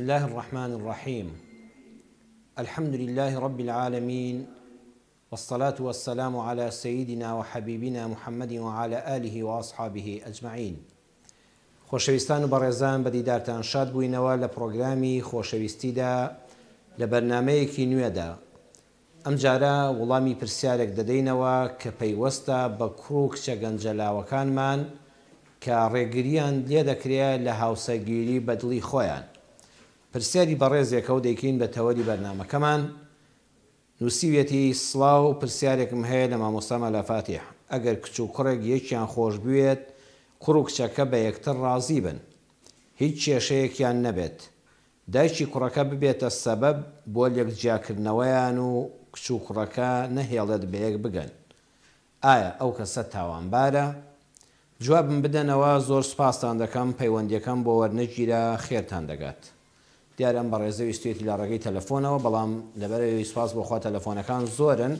الله الرحمن الرحيم. الحمد لله رب العالمين، والصلاة والسلام على سيدنا وحبيبنا محمد وعلى آله وأصحابه أجمعين. خۆشەویستان و بەڕێزان بەدیدارتان شاد بووینەوە لە پرۆگرامی خۆشەویستیدا لە بەرنامەیەکی نوێدا. ئەم جارە وەڵامی پرسیارێک دەدەینەوە کە پەیوەستە بە کوڕ و کچە گەنجەلاوەکانمان کە ڕێگریان لێ دەکرێت لە هاوسەرگیری بەدڵی خۆیان. پرسیاری بەڕێزێکە و دەیکەین بە تەوەری بەرنامەکەمان. نووسیوێتی سڵاو، پرسیارێکم هەیە لە مامۆستا مەلا فاتیح. ئەگەر کچ و کوڕێک یەکیان خۆش بوێت، کوڕ و کچەکە بە یەکتر ڕازی بن، هیچ کێشەیەکیان نەبێت، دایکی کوڕەکە ببێتە سەبەب بۆ لێکجیاکردنەوەیان و کچ و کوڕەکە نەهێڵێت بە یەک بگەن، ئایا ئەو کەسە تاوانبارە؟ جوابم بدەنەوە. زۆر سوپاستان دەکەم، پەیوەندیەکەم بۆ وەرنەگیرە، خێرتان دەگات. دیارە ئەم بەڕێزە ویستێتی لە ڕێگەی تەلەفۆنەوە، بەڵام لەبەرەوەی سوپاس بۆخوا تەلەفۆنەکان زۆرن،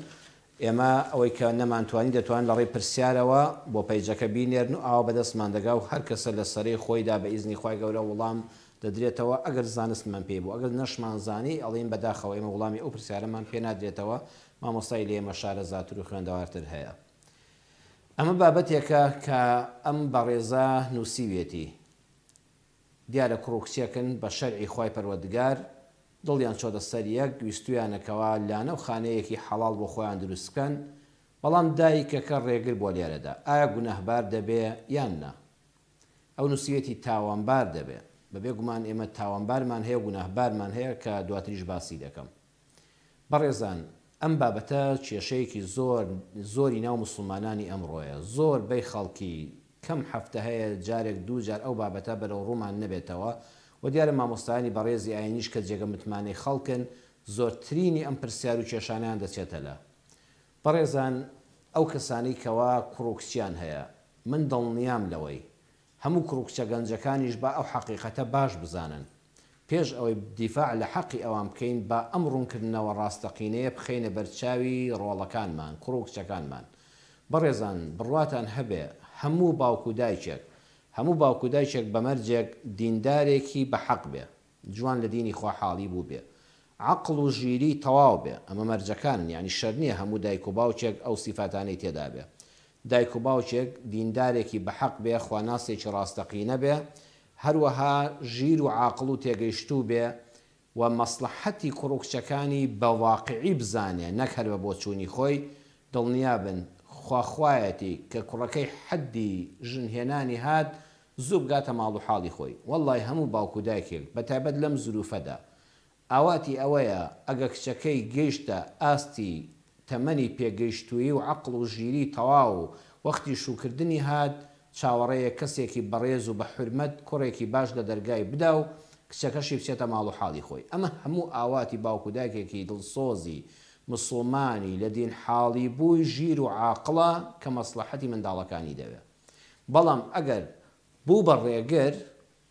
ئێمە ئەوەی کە نەمانتوانی دەتوان لە ڕێی پرسیارەوە بۆ پەیجەکە بینێرن و ئاوا بەدەستمان دەگا و هەر کەسە لە سەرەی خۆیدا بە ئیزنی خوای گەورە وەڵام دەدرێتەوە. ئەگەر زانستمان پێ بوو، ئەگەر نەشمان زانی ئەڵێن بەداخەوە ئێمە وەڵامی ئەو پرسیارەمان پێ نادرێتەوە، مامۆستای لە ئێمە شارەزاتر و خوێندەوارتر هەیە. ئەمە بابەتێکە کە ئەم بەڕێزە نووسیوێتی. دیارە کوڕ و کچێکن بە شەرعی خوای پەروەردگار، دڵیان چۆتە سەر یەک، ویستویانەکەوە لانە و خانەیەکی حەڵاڵ بۆ خۆیان دروست بکەن، بەڵام دایکەکە ڕێگر بۆ لێرەدا. ئایا گونەهبار دەبێ یان نا؟ ئەو نووسیوێتی تاوانبار دەبێ. بەبێ گومان ئێمە تاوانبارمان هەیە، گونەهبارمان هەیە کە دواتریش باسی دەکەم. بەڕێزان، ئەم بابەتە کێشەیەکی زۆری ناو مسلمانانی ئەمڕۆیە. زۆر بەی خەڵکی کەم هەفتە هەیە جارێک دوو جار ئەو بابەتە بەرەو ڕوومان نەبێتەوە و دیارە مامۆستایانی بەڕێزی ئاینیش کە جێگە متمانەی خەڵکن، زۆرترینی ئەم پرسیار و کێشانیان دەچێتە لە. بەڕێزان، ئەو کەسانی کەوا کوڕ و کچیان هەیە، من دڵنیام لەوەی هەموو کوڕ و کچە گەنجەکانیش با ئەو حەقیقەتە باش بزانن. پێش ئەوەی دیفاع لە حەقی ئەوان بکەین، با ئەم ڕوونکردنەوە ڕاستەقینەیە بخەینە بەرچاوی ڕۆڵەکانمان، کوڕ و کچەکانمان. بەڕێزان، بڕواتان هەبێ هەموو باوکو دایکێک، هەموو باوکو دایکێک بەمەرجێک دیندارێکی بە حەق بێ، جوان لە دینی خوا حاڵی بوو بێ، عەقڵ و ژیری تەواو بێ. ئەمە مەرجەکانن، یعنی شەر نییە هەموو دایک و باوکێک ئەو سیفاتانەی تێدا بێ. دایک و باوکێک دیندارێکی بە حەق بێ، خواناسێکی ڕاستەقینە بێ، هەروەها ژیر و عاقڵ و تێگەیشتوو بێ و مەسلحەتی کوڕ و کچەکانی بە واقعی بزانێ، نەک هەر بە بۆچوونی خۆی. دڵنیا بن خواخوایەتی کە کوڕەکەی حەدی ژنهێنانی هات، زوو بگاتە ماڵ و حاڵی خۆی. وەڵڵای هەموو باوکو دایکێک بەتایبەت لەم زروفەدا ئاواتی ئەوەیە ئەگە کچەکەی گەیشتە ئاستی تەمەنی پێگەیشتووی و عەقڵ و ژیری تەواو و وەختی شوکردنی هات، چاوەڕێیە کەسێکی بەڕێز و بە حورمەت کوڕێکی باش لە دەرگای بدا و کچەکەشی بچێتە ماڵ و حاڵی خۆی. ئەمە هەموو ئاواتی باوکو دایکێکی دڵسۆزی مسلمانی لە دین حاڵی بووی ژیر و عاقڵە کە مەسلحەتی منداڵەکانی دەوێت. بەڵام ئەگەر بوو بە ڕێگر،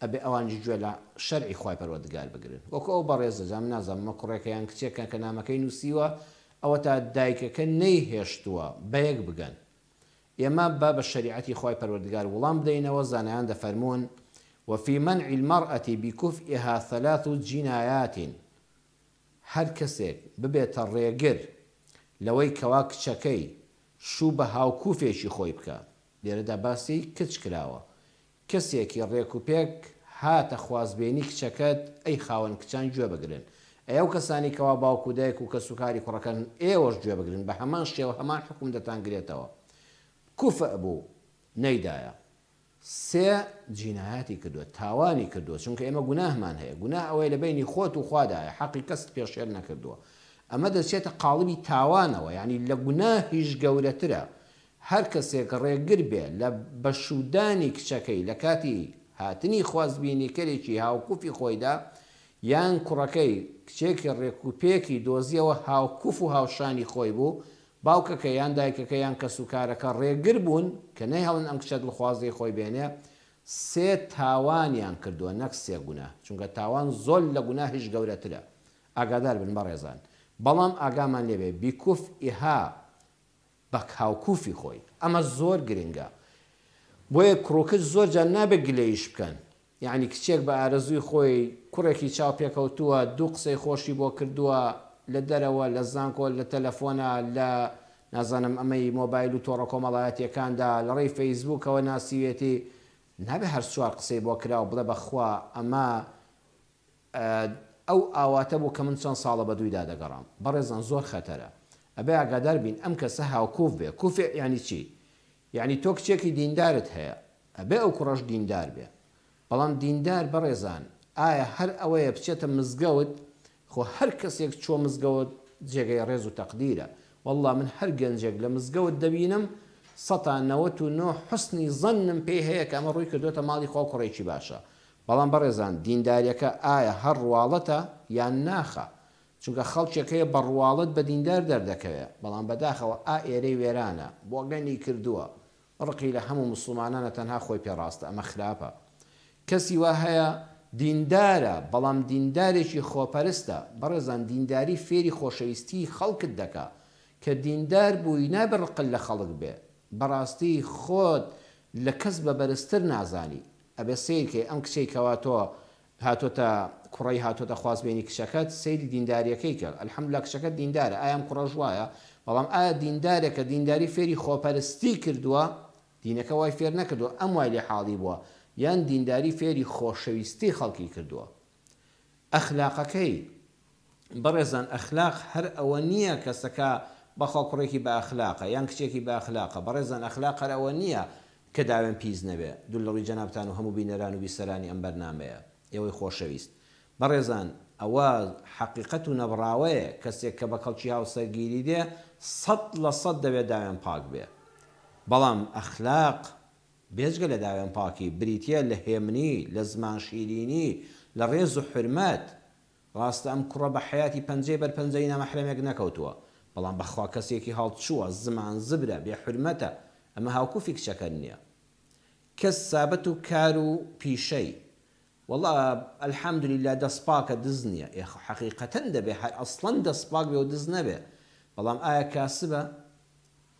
ئەبێ ئەوانجی گوێ لە شەرعی خوای پەروەردگار بگرن. وەکو ئەو بەڕێزە جام نازانم مە کوڕێکەیان کچێکە کە نامەکەی نووسیوە، ئەوە تا دایکەکە نەیهێشتووە بە یەک بگەن. ئێمە با بە شریعەتی خوای پەروەردگار وەڵام بدەینەوە. زانایان دەفەرمون: وفي منع المرأة بكفئها 3 جنايات. هەر کەسێک ببێتە ڕێگر لەوەی کەوا کچەکەی شوو بە هاوکوفێکی خۆی بکە. لێرەدا باسی کچ کراوە. کەسێکی ڕێک و پێک هاتە خوازبێنی کچەکەت، ئەی خاوەن کچان گوێ بگرن. ئەو کەسانی کەوا باوکو دایک و کەسوکاری کوڕەکەن، ئێوەش گوێ بگرن، بە هەمان شێوە هەمان حکم دەتانگرێتەوە. کوفە بوو نەیدایە، 3 جینایەتی کردووە، تاوانی کردووە. چونکە ئێمە گوناهمان هەیە. گوناه ئەوەی لە بینی خۆت و خوادایە، حەقی کەست پێشێر نەکردووە. ئەمە دەچێتە قاڵبی تاوانەوە، یعنی لە گوناهیش گەورەترە. هەر کەسێک ڕێگر بێ لە بەشودانی کچەکەی لە کاتی هاتنی خوازبینیکەرێکی هاوکوفی خۆیدا، یان کوڕەکەی کچێکی ڕێکوپێکی دۆزیەوە هاوکوف و هاوشانی خۆی بوو، باوکەکە یان دایکەکە یان کەسوکارەکە ڕێگر بوون کە نەیهەڵن ئەم کچە دڵخوازی خۆی بێنێ، 3 تاوانیان کردووە، نەک 3 گوناه. چونکە تاوان زۆر لە گوناهیش گەورەترە. ئاگادار بن بەڕێزان. بەڵام ئاگامان لێبێ بیکوفئها، بە هاوکوفی خۆی. ئەمە زۆر گرنگە. بۆیە کڕۆکت زۆر جار نابێت گلەیش بکەن. یعنی کچێک بە ئارەزووی خۆی کوڕێکی چاو پێکەوتووە دوو قسەی خۆشی بۆ کردووە لە دەرەوە لە زانکۆ لە تەلەفۆنە لە نازانم ئەمەی مۆبایل و تۆڕە کۆمەڵایەتیەکاندا لە ڕێی فەیسبووکەوە ناسیوێتی نابێ هەر چوار قسەی بۆ کرا و بڵێ بەخوا ئەمە ئەو ئاواتە بوو کە من چەند ساڵە بە دوویدا دەگەڕام بەڕێزان زۆر خەتەرە ئەبێ ئاگادار بین ئەم کەسە هاوکوف بێ کوفێ یعنی چی یعنی تۆ کچێکی دیندارت هەیە ئەبێ ئەو کوڕەش دیندار بێ بەڵام دیندار بەڕێزان ئایا هەر ئەوەیە بچێتە مزگەوت خۆ هەر کەسێک چۆ مزگەوت جێگەی ڕێز و تەقدیرە والله من هەر گەنجێک لە مزگەوت دەبینم ١٩٩ حسنی زەنم پێی هەیە کە ئەمە ڕووی کردوتە ماڵی خۆ کوڕێکی باشە بەڵام بەڕێزان دینداریەکە ئایا هەر ڕواڵەتە یان ناخە چونکە خەڵکێکەیە بە ڕواڵەت بە دیندار دەردەکەوێت بەڵام بەداخەوە ئێرەی وێرانە بۆ گەنی کردووە ڕقی لە هەموو مسلمانانە تەنها خۆی پێڕاستە ئەمە خراپە کەسی وا هەیە دیندارە بەڵام دیندارێکی خۆپەرستە بەڕێزان دینداری فێری خۆشەویستی خەڵکت دەکا کە دیندار بووی نابێ ڕقل لە خەڵک بێ بەڕاستی خۆت لە کەس بە بەرزتر نازانی ئەبێ سیرکەی ئەم کچەی کەوا تۆ هاتۆتە کوڕی هاتۆتە خوازبێنی کچەکەت سەیری دینداریەکەی کرد ئەلحەمدولیلا کچەکەت دیندارە ئایا کوڕە ژوایە بەڵام ئایا دیندارێکە دینداری فێری خۆپەرستی کردووە دینەکە وای فێر نەکردووە ئەم وای لێ حاڵی بووە یان دینداری فێری خۆشەویستی خەڵکی کردووە ئەخلاقەکەی بەڕێزان ئەخلاق هەر ئەوە نییە کەسەکە بەخوا کوڕێکی بە ئەخلاقە یان کچێکی بە ئەخلاقە بەڕێزان ئەخلاق هەر ئەوە نییە کە داوێن پیس نەبێ دوو لەڕووی جەنابتان و هەموو بینەران و بیسەرانی ئەم بەرنامەیە ئێوەی خۆشەویست بەڕێزان ئەوە حەقیقەت و نەبڕاوەیە کەسێک کە بە کەڵکی هاوسەرگیری دێ 100% دەبێت داوێن پاک بێ بەڵام ئەخلاق بێجگە لە داوێن پاکی بریتە لە هێمنی لە زمان شیرینی لە ڕێز و حرمەت ڕاستە ئەم کوڕە بە حیاتی پەنجەی بەر پەنجەی نامەحرەمێک نەکەوتووە بەڵام بەخوا کەسێکی هەڵچووە زمان زبرە بێ حرمەتە ئەمە هاوکوفی کچەکە نییە کەس سابەت و کار و پیشەی والله الحەمدولیلا دەستپاکە دز نییە حەقیقەتەن دەبێ هەر ئەسڵەن دەستپاک بێ و دز نەبێ بەڵام ئایا کاسبە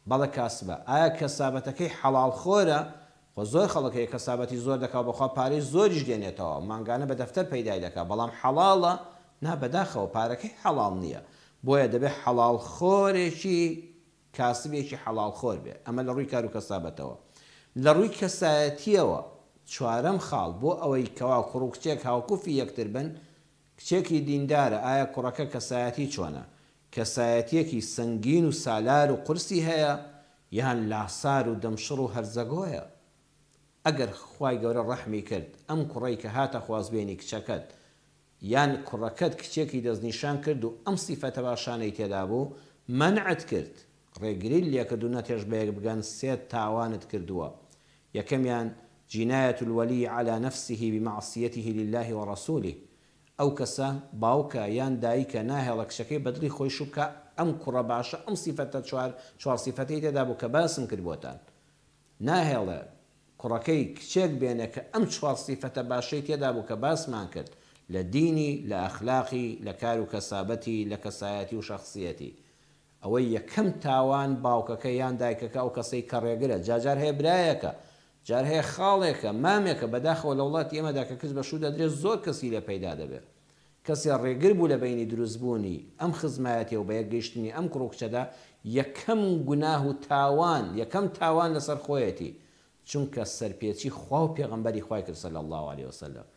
بەڵێ کاسبە ئایا کەسابەتەکەی حەڵاڵ خۆرە خۆ زۆر خەڵکەیە کەسابەتی زۆر دەکات بەخوا پارەی زۆریش دێنێتەوە مانگانە بە دەفتەر پەیدای دەکات بەڵام حەڵاڵە نا بەداخەوە پارەکەی حەڵاڵ نییە بۆیە دەبێت حەڵاڵ خۆرێکی کاسبێکی حەڵاڵ خۆر بێ ئەمە لە ڕووی کار و کەسابەتەوە لە ڕووی کەسایەتیەوە چوارەم خاڵ بۆ ئەوەی کەوا کوڕ و کچێک هاوکوفی یەکتر بن کچێکی دیندارە ئایا کوڕەکە کەسایەتی چۆنە کەسایەتیەکی سنگین و سالار و قورسی هەیە یان لاسار و دەمشڕ و هەرزەگۆیە ئەگەر خوای گەورە ڕەحمی کرد ئەم کوڕەی کە هاتە خوازبێنی کچەکەت یان کوڕەکەت کچێکی دەستنیشان کرد و ئەم سیفەتە باشانەی تێدا بوو مەنعت کرد ڕێگری لێکرد و نەتێژ بەیەک بگەن سێت تاوانت کردووە یەکەمیان جناية الولي على نفسه بمعصيته لله ورسوله ئەو کەسە باوکە یان دایکە ناهێڵە کچەکەی بەدڵی خۆی شوبکە ئەم کوڕە باشە ئەم سیفەتە چوار سیفەتەی تێدا بوو کە باسم کرد بۆتان ناهێڵە کوڕەکەی کچێک بێنێ کە ئەم چوار سیفەتە باشەی تێدا بوو کە باسمان کرد لە دینی لە ئەخلاقی لە کار و کەسابەتی لە کەسایەتی و شەخصیەتی ئەوەی یەکەم تاوان باوکەکە یان دایکەکە ئەو کەسەی کە ڕێگرە جاجار هەیە برایەکە جار هەیە خاڵێکە مامێکە بەداخەوە لە وڵاتی ئێمەدا کە کەس بەشوو دەدرێت زۆر کەسی لە پەیدا دەبێت کەسی ڕێگر بوو لە بینی دروستبوونی ئەم خزمایەتی و بە یەکگەیشتنی ئەم کوڕ و کچەدا یەکەم گوناه و تاوان یەکەم تاوان لەسەر خۆیەتی چونکە سەرپێچی خوا و پێغەمبەری خوای کرد صلی الله علیه وسلم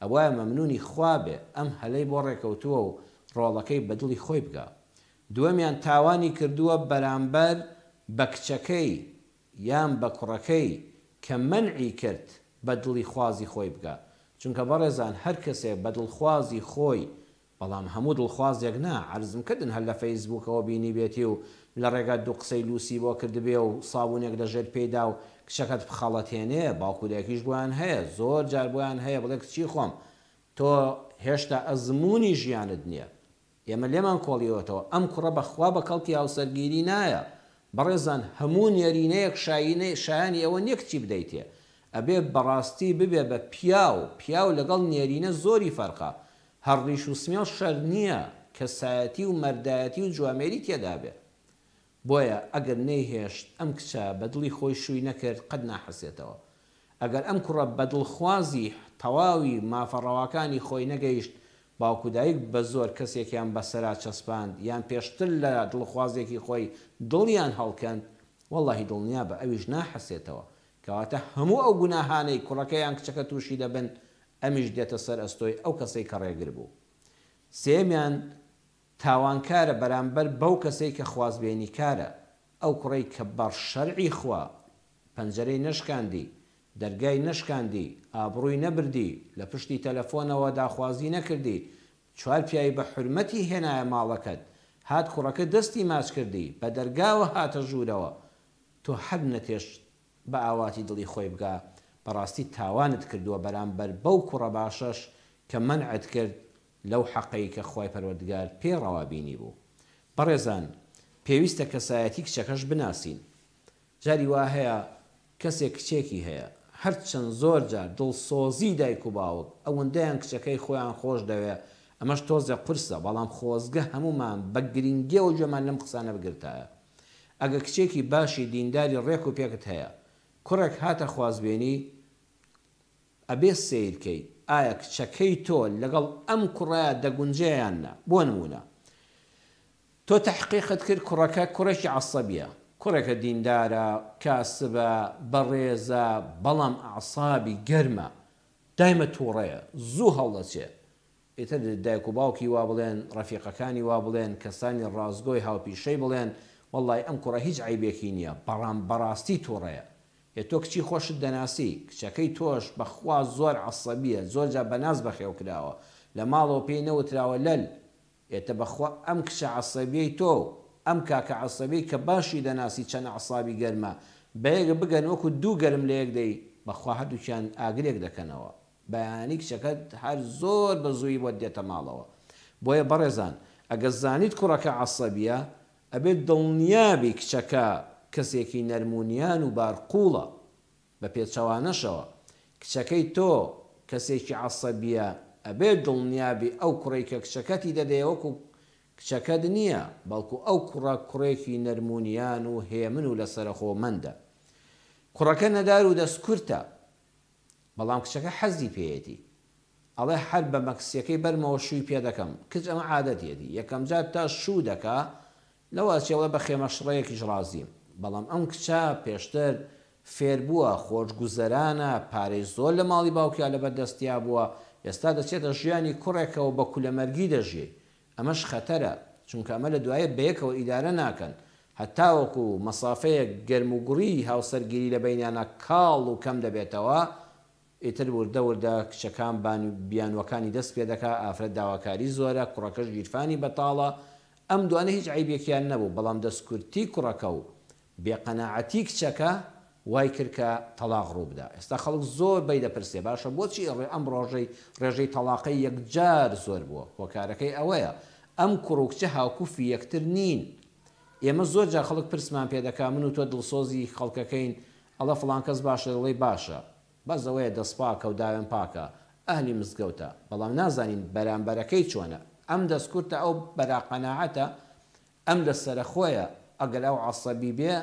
ئەوایە مەمنونی خوا بێ ئەم هەلەی بۆ ڕێکەوتووە و ڕۆڵەکەی بەدڵی خۆی بگا دووەمیان تاوانی کردووە بەرامبەر بە کچەکەی یان بە کوڕەکەی کە منعی کرد بە دڵی خوازی خۆی بگە چونکە بەڕێزان هەر کەسێک بە دڵخوازی خۆی بەڵام هەموو دڵخوازێک نا عەرزم کردن هەر لە فەیسبووکەوە بینی بێتی و لە ڕێگا دوو قسەی لوسی بۆ کردبێ و سابوونێک لەژێر پێیدا و کچەکەت بخەڵەتێنێ باوکولێکیش بۆیان هەیە زۆر جار بۆیان هەیە بڵێ کچی خۆم تۆ هێشتا ئەزمموی ژیانت نییە ئێمە لێمان کۆڵیەوەتەوە ئەم کوڕە بەخوا بە کەڵکی هاوسەرگیری نایە بەڕێزان هەموو نێرینەیەک شایانی ئەوە نییە کچی بدەیتێ ئەبێ بەڕاستی ببێ بە پیاو لەگەڵ نێرینە زۆری فەرقە هەڕیش و سمێڵ شەر نییە کەسایەتی و مەردایەتی و جوامێری تێدا بێ بۆیە ئەگەر نەیهێشت ئەم کچە بە دڵی خۆی شووی نەکرد قەت ناحەسێتەوە ئەگەر ئەم کوڕە بەدڵخوازی تەواوی مافەڕەواکانی خۆی نەگەیشت باوکو دایک بە زۆر کەسێکیان بەسەرا چەسپاند یان پێشتر لە دڵخوازێکی خۆی دڵیان هەڵکەند وەڵڵاهی دڵنیا بە ئەویش ناحەسێتەوە کەواتە هەموو ئەو گوناهانەی کوڕەکەیان کچەکە تووشی دەبن ئەمیش دێتە سەر ئەستۆی ئەو کەسەی کە ڕێگر بوو. سێمیان تاوانکارە بەرامبەر بەو کەسەی کە خوازبێنی کارە ئەو کوڕەی کە بەڕ شەرعی خوا پەنجەرەی نەشکاندی دەرگای نەشکاندی ئابڕووی نەبردی لە پشتی تەلەفۆنەوە داخوازی نەکردی چوار پیاوی بە حورمەتی هێنایە ماڵەکەت هات کوڕەکە دەستی ماچ کردی بە دەرگاوە هاتە ژوورەوە تۆ حەد نەتێش بە ئاواتی دڵی خۆی بگا بەڕاستی تاوانت کردووە بەرامبەر بەو کوڕە باشەش کە منعت کرد لەو حەقەی کە خوای پەروەردگار پێڕەوا بینی بوو. بەڕێزان پێویستە کەسایەتی کچەکەش بناسین. جاری وا هەیە کەسێک کچێکی هەیە هەرچەند زۆر جار دڵسۆزی دایک و باوک ئەوەندەیان کچەکەی خۆیان خۆش دەوێ ئەمەش تۆزە قورسە بەڵام خۆزگە هەمومان بە گرنگیەوە جۆمان لەم قسانە بگرتایە. ئەگە کچێکی باشی دینداری ڕێک و پێکت هەیە کوڕێک هاتە خوازبێنی ئەبێ سیرکەی ئایا کچەکەی تۆ لەگەڵ ئەم کوڕەیە دەگونجێیان نا بۆ نمونە تۆ تەحقیقت کرد کوڕەکە کوڕێکی عەسەبیە کوڕێکە دیندارە کاسبە بەڕێزە بەڵام ئەعسابی گەرمە دایمە تووڕەیە زوو هەڵدەچێ ئیتر دایک و باوکی وا بڵێن ڕەفیقەکانی وا بڵێن کەسانی ڕازگۆی هاوپیشەی بڵێن وەڵڵای ئەم کوڕە هیچ عیبێکی نییە بەڕام بەڕاستی تووڕەیە تۆ کچی خۆشت دەناسی کچەکەی تۆش بەخوا زۆر عەسەبیە زۆر جا بەناز بەخێو کراوە لە ماڵەوە پێی نەوتراوە لەل ئێتە بەخوا ئەم کچە عەسەبیەی تۆ ئەم کاکە عەسەبی کە باشی دەناسی چەند عەسابی گەرمە بەیەکە بگەن وەکو دوو گەرم لە یەک دەی بەخوا هەردووکیان ئاگرێک دەکەنەوە بەیانی کچەکەت هەر زۆر بە زووی بۆ دێتە ماڵەوە. بۆیە بەڕێزان ئەگە زانیت کوڕەکە عەسەبیە ئەبێت دڵنیابی کچەکە کەسێکی نەرمونیان و بارقوڵە بە پێچەوانەشەوە کچەکەی تۆ کەسێکی عەسەبیە ئەبێت دڵنیابی ئەو کوڕی کە کچەکەتی دەدەیە وەکو کچەکەت نییە بەڵکو ئەو کوڕە کوڕێکی نەرمونیان و هێمن و لەسەرخۆمەندە. کوڕەکە نەدار و دەستکورتە بەڵام کچەکە حەزی پێیەتی ئەڵێ هەر بە مەکسیەکەی بەرمەوە شووی پێ دەکەم کچ ئەمە عادەتیەتی یەکەم جار تا شوو دەکا لەوە چێڵە بە خێمەشڕەیەکیش ڕازیم بەڵام ئەم کچە پێشتر فێر بووە خۆشگوزەرانە پارەی زۆر لە ماڵی باوکیا لەبەردەستیا بووە ئێستا دەچێتە ژیانی کوڕێکەوە بە کولەمەرگی دەژێ ئەمەش خەتەرە چونکە ئەمە لە دوایە بەیەکەوە ئیدارە ناکەن هەتاوەکو مەسافەیەک گەرم و گوڕی هاوسەرگیری لە بەینیانە کاڵ و کەم دەبێتەوە ئیتر وردە وردە کچەکان بیانوەکانی دەست پێ دەکا ئافرەت داواکاری زۆرە کوڕەکەش گیرفانی بەتاڵە ئەم دوانە هیچ عیبێکیان نەبوو بەڵام دەستکورتی کوڕەکە و بێقەناعەتی کچەکە وای کرد کە تەلاق ڕوو بدە. ئێستا خەڵک زۆر بەی دەپرسێ باشە بۆچی ئەم ڕێژەی تەلاقەی یەکجار زۆر بووە هۆکارەکەی ئەوەیە ئەم کوڕ و کچە هاوکوفی یەکتر نین. ئێمە زۆر جا خەڵک پرسمان پێ دەکا من و تۆ دڵسۆزی خەڵکەکەین ئەڵە فڵان کەس باشە دڵی باشە بەس ئەوەیە دەست پاکە و داوێن پاکە ئەهلی مزگەوتە بەڵام نازانین بەرامبەرەکەی چۆنە ئەم دەستکورتە ئەو بەراقەناعەتە ئەم دەسەرە خۆیە ئەگەر ئەو عەسەبی بێ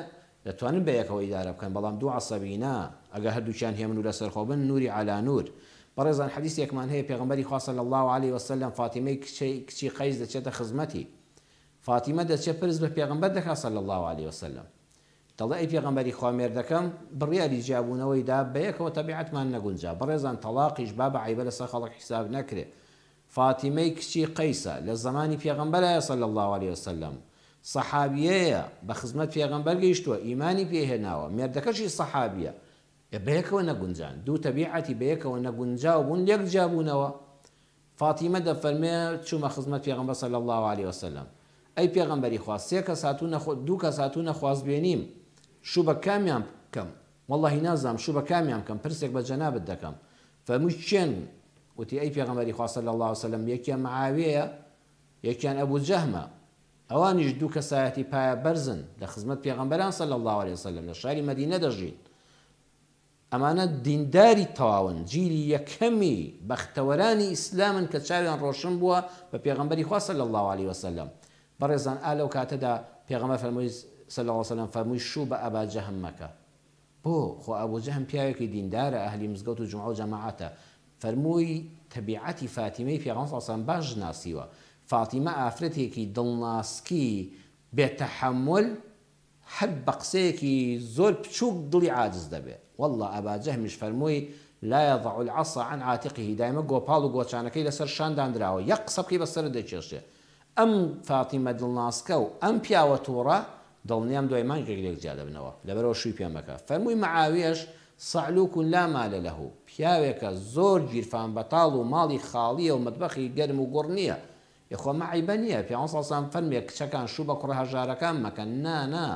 دەتوانن بەیەکەوە ئیدارە بکەن بەڵام دوو عەسەبی نا ئەگە هەردووکیان هێمن و لەسەرخۆ بن نوری عەلا نور. بەڕێزان حەدیثێکمان هەیە پێغەمبەری خوا صلی الله علیه وسلم فاتیمەی کچی قەیس دەچێتە خزمەتی فاتیمە دەچێت پرس بە پێغەمبەر دەکات صلی الله علیه وسلم دەڵێ ئەی پێغەمبەری خوا مێردەکەم بڕیاری جیابوونەوەیدا بەیەکەوە تەبیعەتمان نەگونجا بەڕێزان تەلاقیش با بە عیبە لەسەر خەڵک حیساب نەکرێ. فاتیمەی کچی قەیسە لە زمانی پێغەمبەرە صلی الله علیه وسلم سەحابیەیە بە خزمەت پێغەمبەر گەیشتووە ئیمانی پێهێناوە مێردەکەشی سەحابیە بەیەکەوە نەگونجان دوو تەبیعەتی بەیەکەوە نەگونجاو بوون یەک جابوونەوە. فاتیمە دەفەرمێ چوومە خزمەت پێغەمبەر صلی الله علیه وسلم ئەی پێغەمبەری خوا سێ کەس دوو کەس هاتوونە خوازبێنیم شوو بە کامیان بکەم وەڵڵاهی نازانم شوو بە کامیان بکەم پرسێک بە جەنابەت دەکەم فەرمووی چێن وتی ئەی پێغەمبەری خوا صلی الله علیه وسلم یەکیان معاویەیە یەکیان ئەبوو جەهمە ئەوانیش دوو کەسایەتی پایە بەرزن لە خزمەت پێغەمبەران صلی الله علیه وسلم لە شاری مەدینە دەژین ئەمانە دینداری تەواون جیلی یەکەمی بەختەوەرانی ئیسلامن کە چاویان ڕۆشن بووە بە پێغەمبەری خوا صلی الله علیه وسلم. بەڕێزان ئالەو کاتەدا پێغەمبەر فەرمووی صلی الله علیه وسلم فەرمووی شوو بە ئەبا جەهم مەکە بۆ خۆ ئەبوو جەهم پیاوێکی دیندارە ئەهلی مزگەوت و جومعە و جەماعەتە فەرمووی تەبیعەتی فاتیمەی پێغەمبەر صلی الله باش ناسیوە فاتیمە ئافرەتێکی دڵناسکی بێتەحەمل هەر بە قسەیەکی زۆر بچووک دڵی عاجز دەبێت والله ئەبا جەهمیش فەرمووی لا يضع العصا عن عاتقه دایمە گۆپاڵ و گۆچانەکەی لەسەر شاندانراوە یەک قسە بکەی بەسەرت دەکێشێ ئەم فاتیمە دڵناسکە و ئەم پیاوە تووڕە دڵنیام دوای مانگێک لێک جا دەبنەوە لەبەرەوە شووی پێم بکە فەرمووی مەعاویەش صعلوک لا مال له پیاوێکە زۆر گیرفان بەتاڵ و ماڵی خاڵیە و مەتبەخی گەرم و گوڕ نییە یخۆ مەعیبە نییە پێغەمبەر صلی الله علیه و سلم فەرمێ کچەکان شوو بە کوڕە هەژارەکان مەکەن نا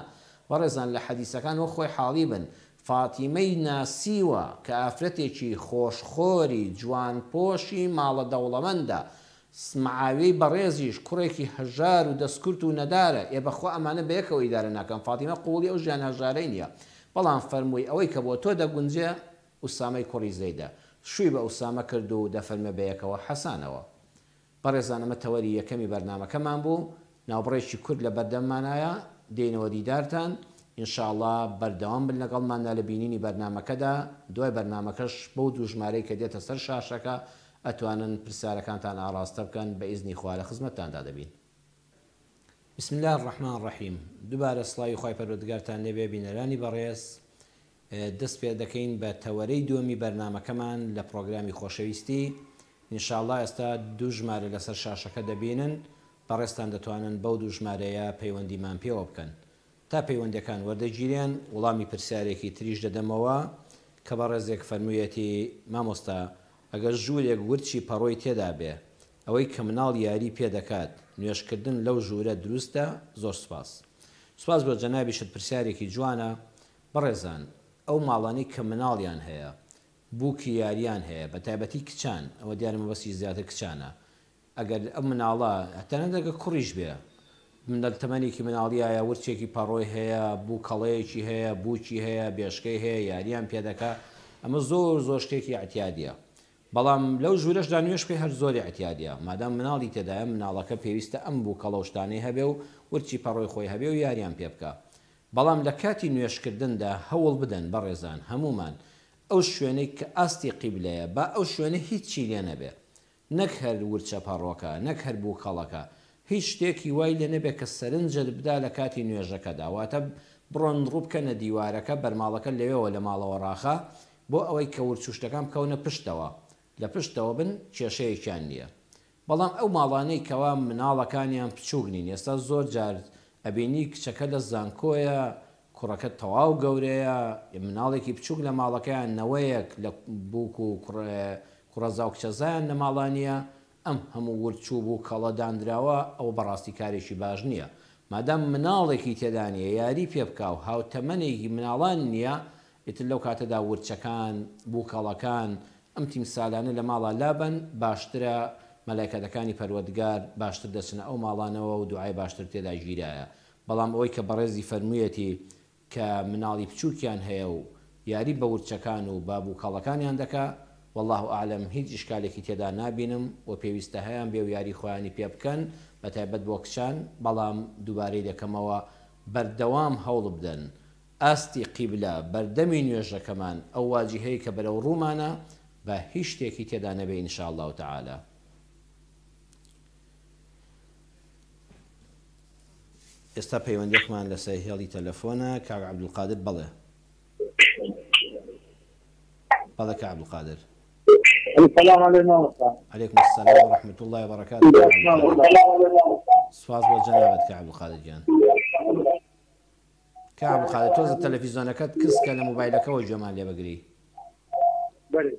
بەڕێزان لە حەدیسەکان وە خۆی حاڵی بن فاتیمەی ناسیوە کە ئافرەتێکی خۆشخۆری جوانپۆشی ماڵە دەوڵەمەندە مەعاویەی بەڕێزیش کوڕێکی هەژار و دەستکورت و نەدارە ئێ بەخوا ئەمانە بەیەکەوە ئیدارە ناکەن فاتیمە قوڵی ئەو ژیان هەژارەی نییە بەڵام فەرمووی ئەوەی کە بۆ تۆ دەگونجێ ئوسامەی کوڕی زەیدە شووی بە ئوسامە کرد و دەفەرمێ بەیەکەوە حەسانەوە بەڕێزان ئەمە تەوەری یەکەمی بەرنامەکەمان بوو ناوبڕێکی کورد لە بەردەممانایە دێنەوە دیدارتان ئینشاءڵڵا بەردەوام بن لەگەڵماندا لە بینینی بەرنامەکەدا دوای بەرنامەکەش بەو دوو ژمارەی کە دێتە سەر شاشەکە ئەتوانن پرسیارەکانتان ئاڕاستە بکەن بە ئیزنی خوا لە خزمەتتاندا دەبین. بسم الله الرحمن الرحیم دووبارە سڵاوی خوای پەروەردگارتان لێبێ بینەرانی بەڕێز دەست پێ دەکەین بە تەوەرەی دووەمی بەرنامەکەمان لە پرۆگرامی خۆشەویستی ئینشاءڵڵا ئێستا دوو ژمارە لەسەر شاشەکە دەبینن بەڕێستان دەتوانن بەو دوو ژمارەیە پەیوەندیمان پێوە بکەن تا پەیوەندەکان وەردەگیرێن وەڵامی پرسیارێکی تریش دەدەمەوە کە بەڕێزێک فەرموویەتی مامۆستا ئەگەر ژوورێک ورچی پەڕۆی تێدا بێ ئەوەی کە مناڵ یاری پێ دەکات نوێشکردن لەو ژوورە دروستە زۆر سوپاس بۆ جەنابیشت پرسیارێکی جوانە بەڕێزان ئەو ماڵانەی کە مناڵیان هەیە بووکی یاریان هەیە بە تایبەتی کچان ئەوە دیارمە بەسی زیاتر کچانە ئەگەر ئەم مناڵە هەتەنەندەگە کوڕیش بێ من تەمەنێکی مناڵیایە ورچێکی پەڕۆی هەیە بوو کەڵەیەکی هەیە بووکی هەیە بێشکەی هەیە یاریان پێدەکا ئەمە زۆر شتێکی ئەتیادیە بەڵام لەو ژوورەشدا نوێش پێ هەر زۆری ئەتیادیە مادام مناڵی تێدایە مناڵەکە پێویستە ئەم بوو کەڵەوشتانەی هەبێ و ورچی پەڕۆی خۆی هەبێ و یاریان پێ بکە بەڵام لە کاتی نوێشکردندا هەوڵ بدەن بەڕێزان هەمومان ئەو شوێنەی کە ئاستی قیبلەیە با ئەو شوێنە هیچی لێ نەبێ نەک هەر ورچە پەڕۆکە نەک هەر بوو کەڵەکە هیچ شتێکی وای لێ نەبێ کە سەرنجت بدا لە کاتی نوێژەکەدا واتە بڕۆن ڕووبکەنە دیوارەکە بەرماڵەکە لەوێەوە لە ماڵەوە ڕاخە بۆ ئەوەی کە ورچوشتەکان بکەونە پشتەوە لە پشتەوە بن کێشەیەکیان نییە بەڵام ئەو ماڵانەی کەوا مناڵەکانیان بچووک نین ئێستا زۆر جار ئەبینی کچەکە لە زانکۆیە کوڕەکە تەواو گەورەیە مناڵێکی بچووک لە ماڵەکەیان نەوەیەک لە بووک و کوڕەزا و کچەزایان لە ماڵانیە ئەم هەموو ورچوو بوو کەڵەدانراوە ئەو بەڕاستی کارێکی باش نییە مادام مناڵێکی تێدانە یاری پێ بکە و هاوتەمەنێکی مناڵان نییە ئیتر لەو کاتەدا ورچەکان بوو کەڵەکان ئەم تیمسالانە لە ماڵا لابن باشترە مەلایکەتەکانی پەروەردگار باشتر دەچنە ئەو ماڵانەوە و دوعای باشتر تێدا گیرایە بەڵام ئەوەی کە بەڕێزی فەرموویەتی کە مناڵی بچووکیان هەیە و یاری بە ورچەکان و بابوو کەڵەکانیان دەکا والله ئاعلم هیچ ئیشکالێکی تێدا نابینم و پێویستە هەیان بێ و یاری خۆیانی پێ بکەن بە تایبەت بۆ کچان بەڵام دووبارەی دەکەمەوە بەردەوام هەوڵ بدەن ئاستی قیبلە بەردەمی نوێژەکەمان ئەو واجیهەیە کە بەرەو ڕوومانە بە هیچ شتێکی تێدا نەبێ ئینشاء الله تعالى ئێستا پەیوەندێکمان لەسەر هێڵی تەلەفۆنە کاک عەبدولقادر بەڵێ کاک عەبدولقادر السلام عليكم. عليكم السلام ورحمة الله وبركاته. سواز والجنابة كعب القادر جان. كعب القادر توز التلفزيون كات كس كان موبايلك وجمال يا بقري. بلي.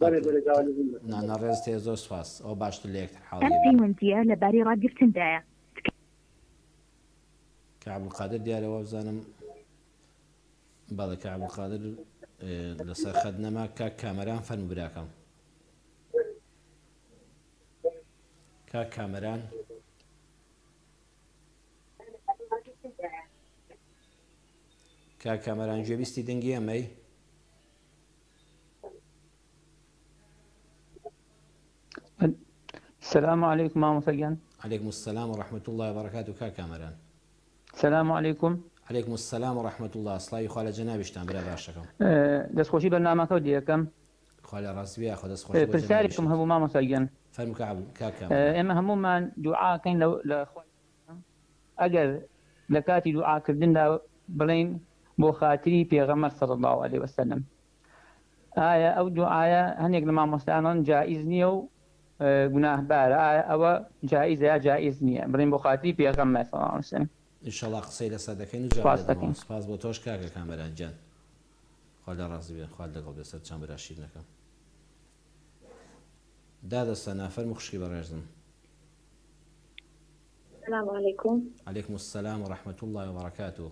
بلي جوالي. أنا رئيس تيزو سواز أو باش تليك حاضر. في منطقة لباري راديو تندايا. كعب القادر ديالي وابزانم. بالله كعب القادر لەسەر خەدنەما کاک کامەران فەرمو براکەم کاک کامەران کاک کامەران گوێبیستی دەنگی ئەمەی السلام عليكم مامۆستا گیان. عليكم السلام ورحمة الله وبركاته. کاک کامەران السلام عليكم. عليكم السلام ورحمة الله. سڵاوی خوا لە جەنابیشتان برا باشەکەم. دەستخۆشی بەرنامەکە دیەکەم خوا لە ڕاستی بیا خۆ دەستخۆش پرسیارێکم هەبوو مامۆستاگیان فەرموو کاکەم. ئێمە هەمومان دوعاکەین لە ئەگەر لە کاتی دوعاکردندا بڵین بۆ خاتری پێغەمبەر صلی الله علیه وسلم، ئایا ئەو دوعاە هەندێک لە مامۆستایان جائز نییە و گوناهبارە؟ ئایا ئەوە جائزە یا جائز نییە بڵین بۆ خاتری پێغەمبەر صلی الله علیه وسلم؟ ئینشاءڵڵا قسەی لەسەر دەکەین و جواب دەدەمەوە. سپاس بۆ تۆش کاکە کامەران گیان. خوا لە ڕاستی بێ، خوا لەگەڵ بێ سەر چەند برا شیرنەکەم. دادەستە نافەرموو خوشکی بەڕێزم. السلام عليكم. عليكم السلام ورحمة الله وبركاته.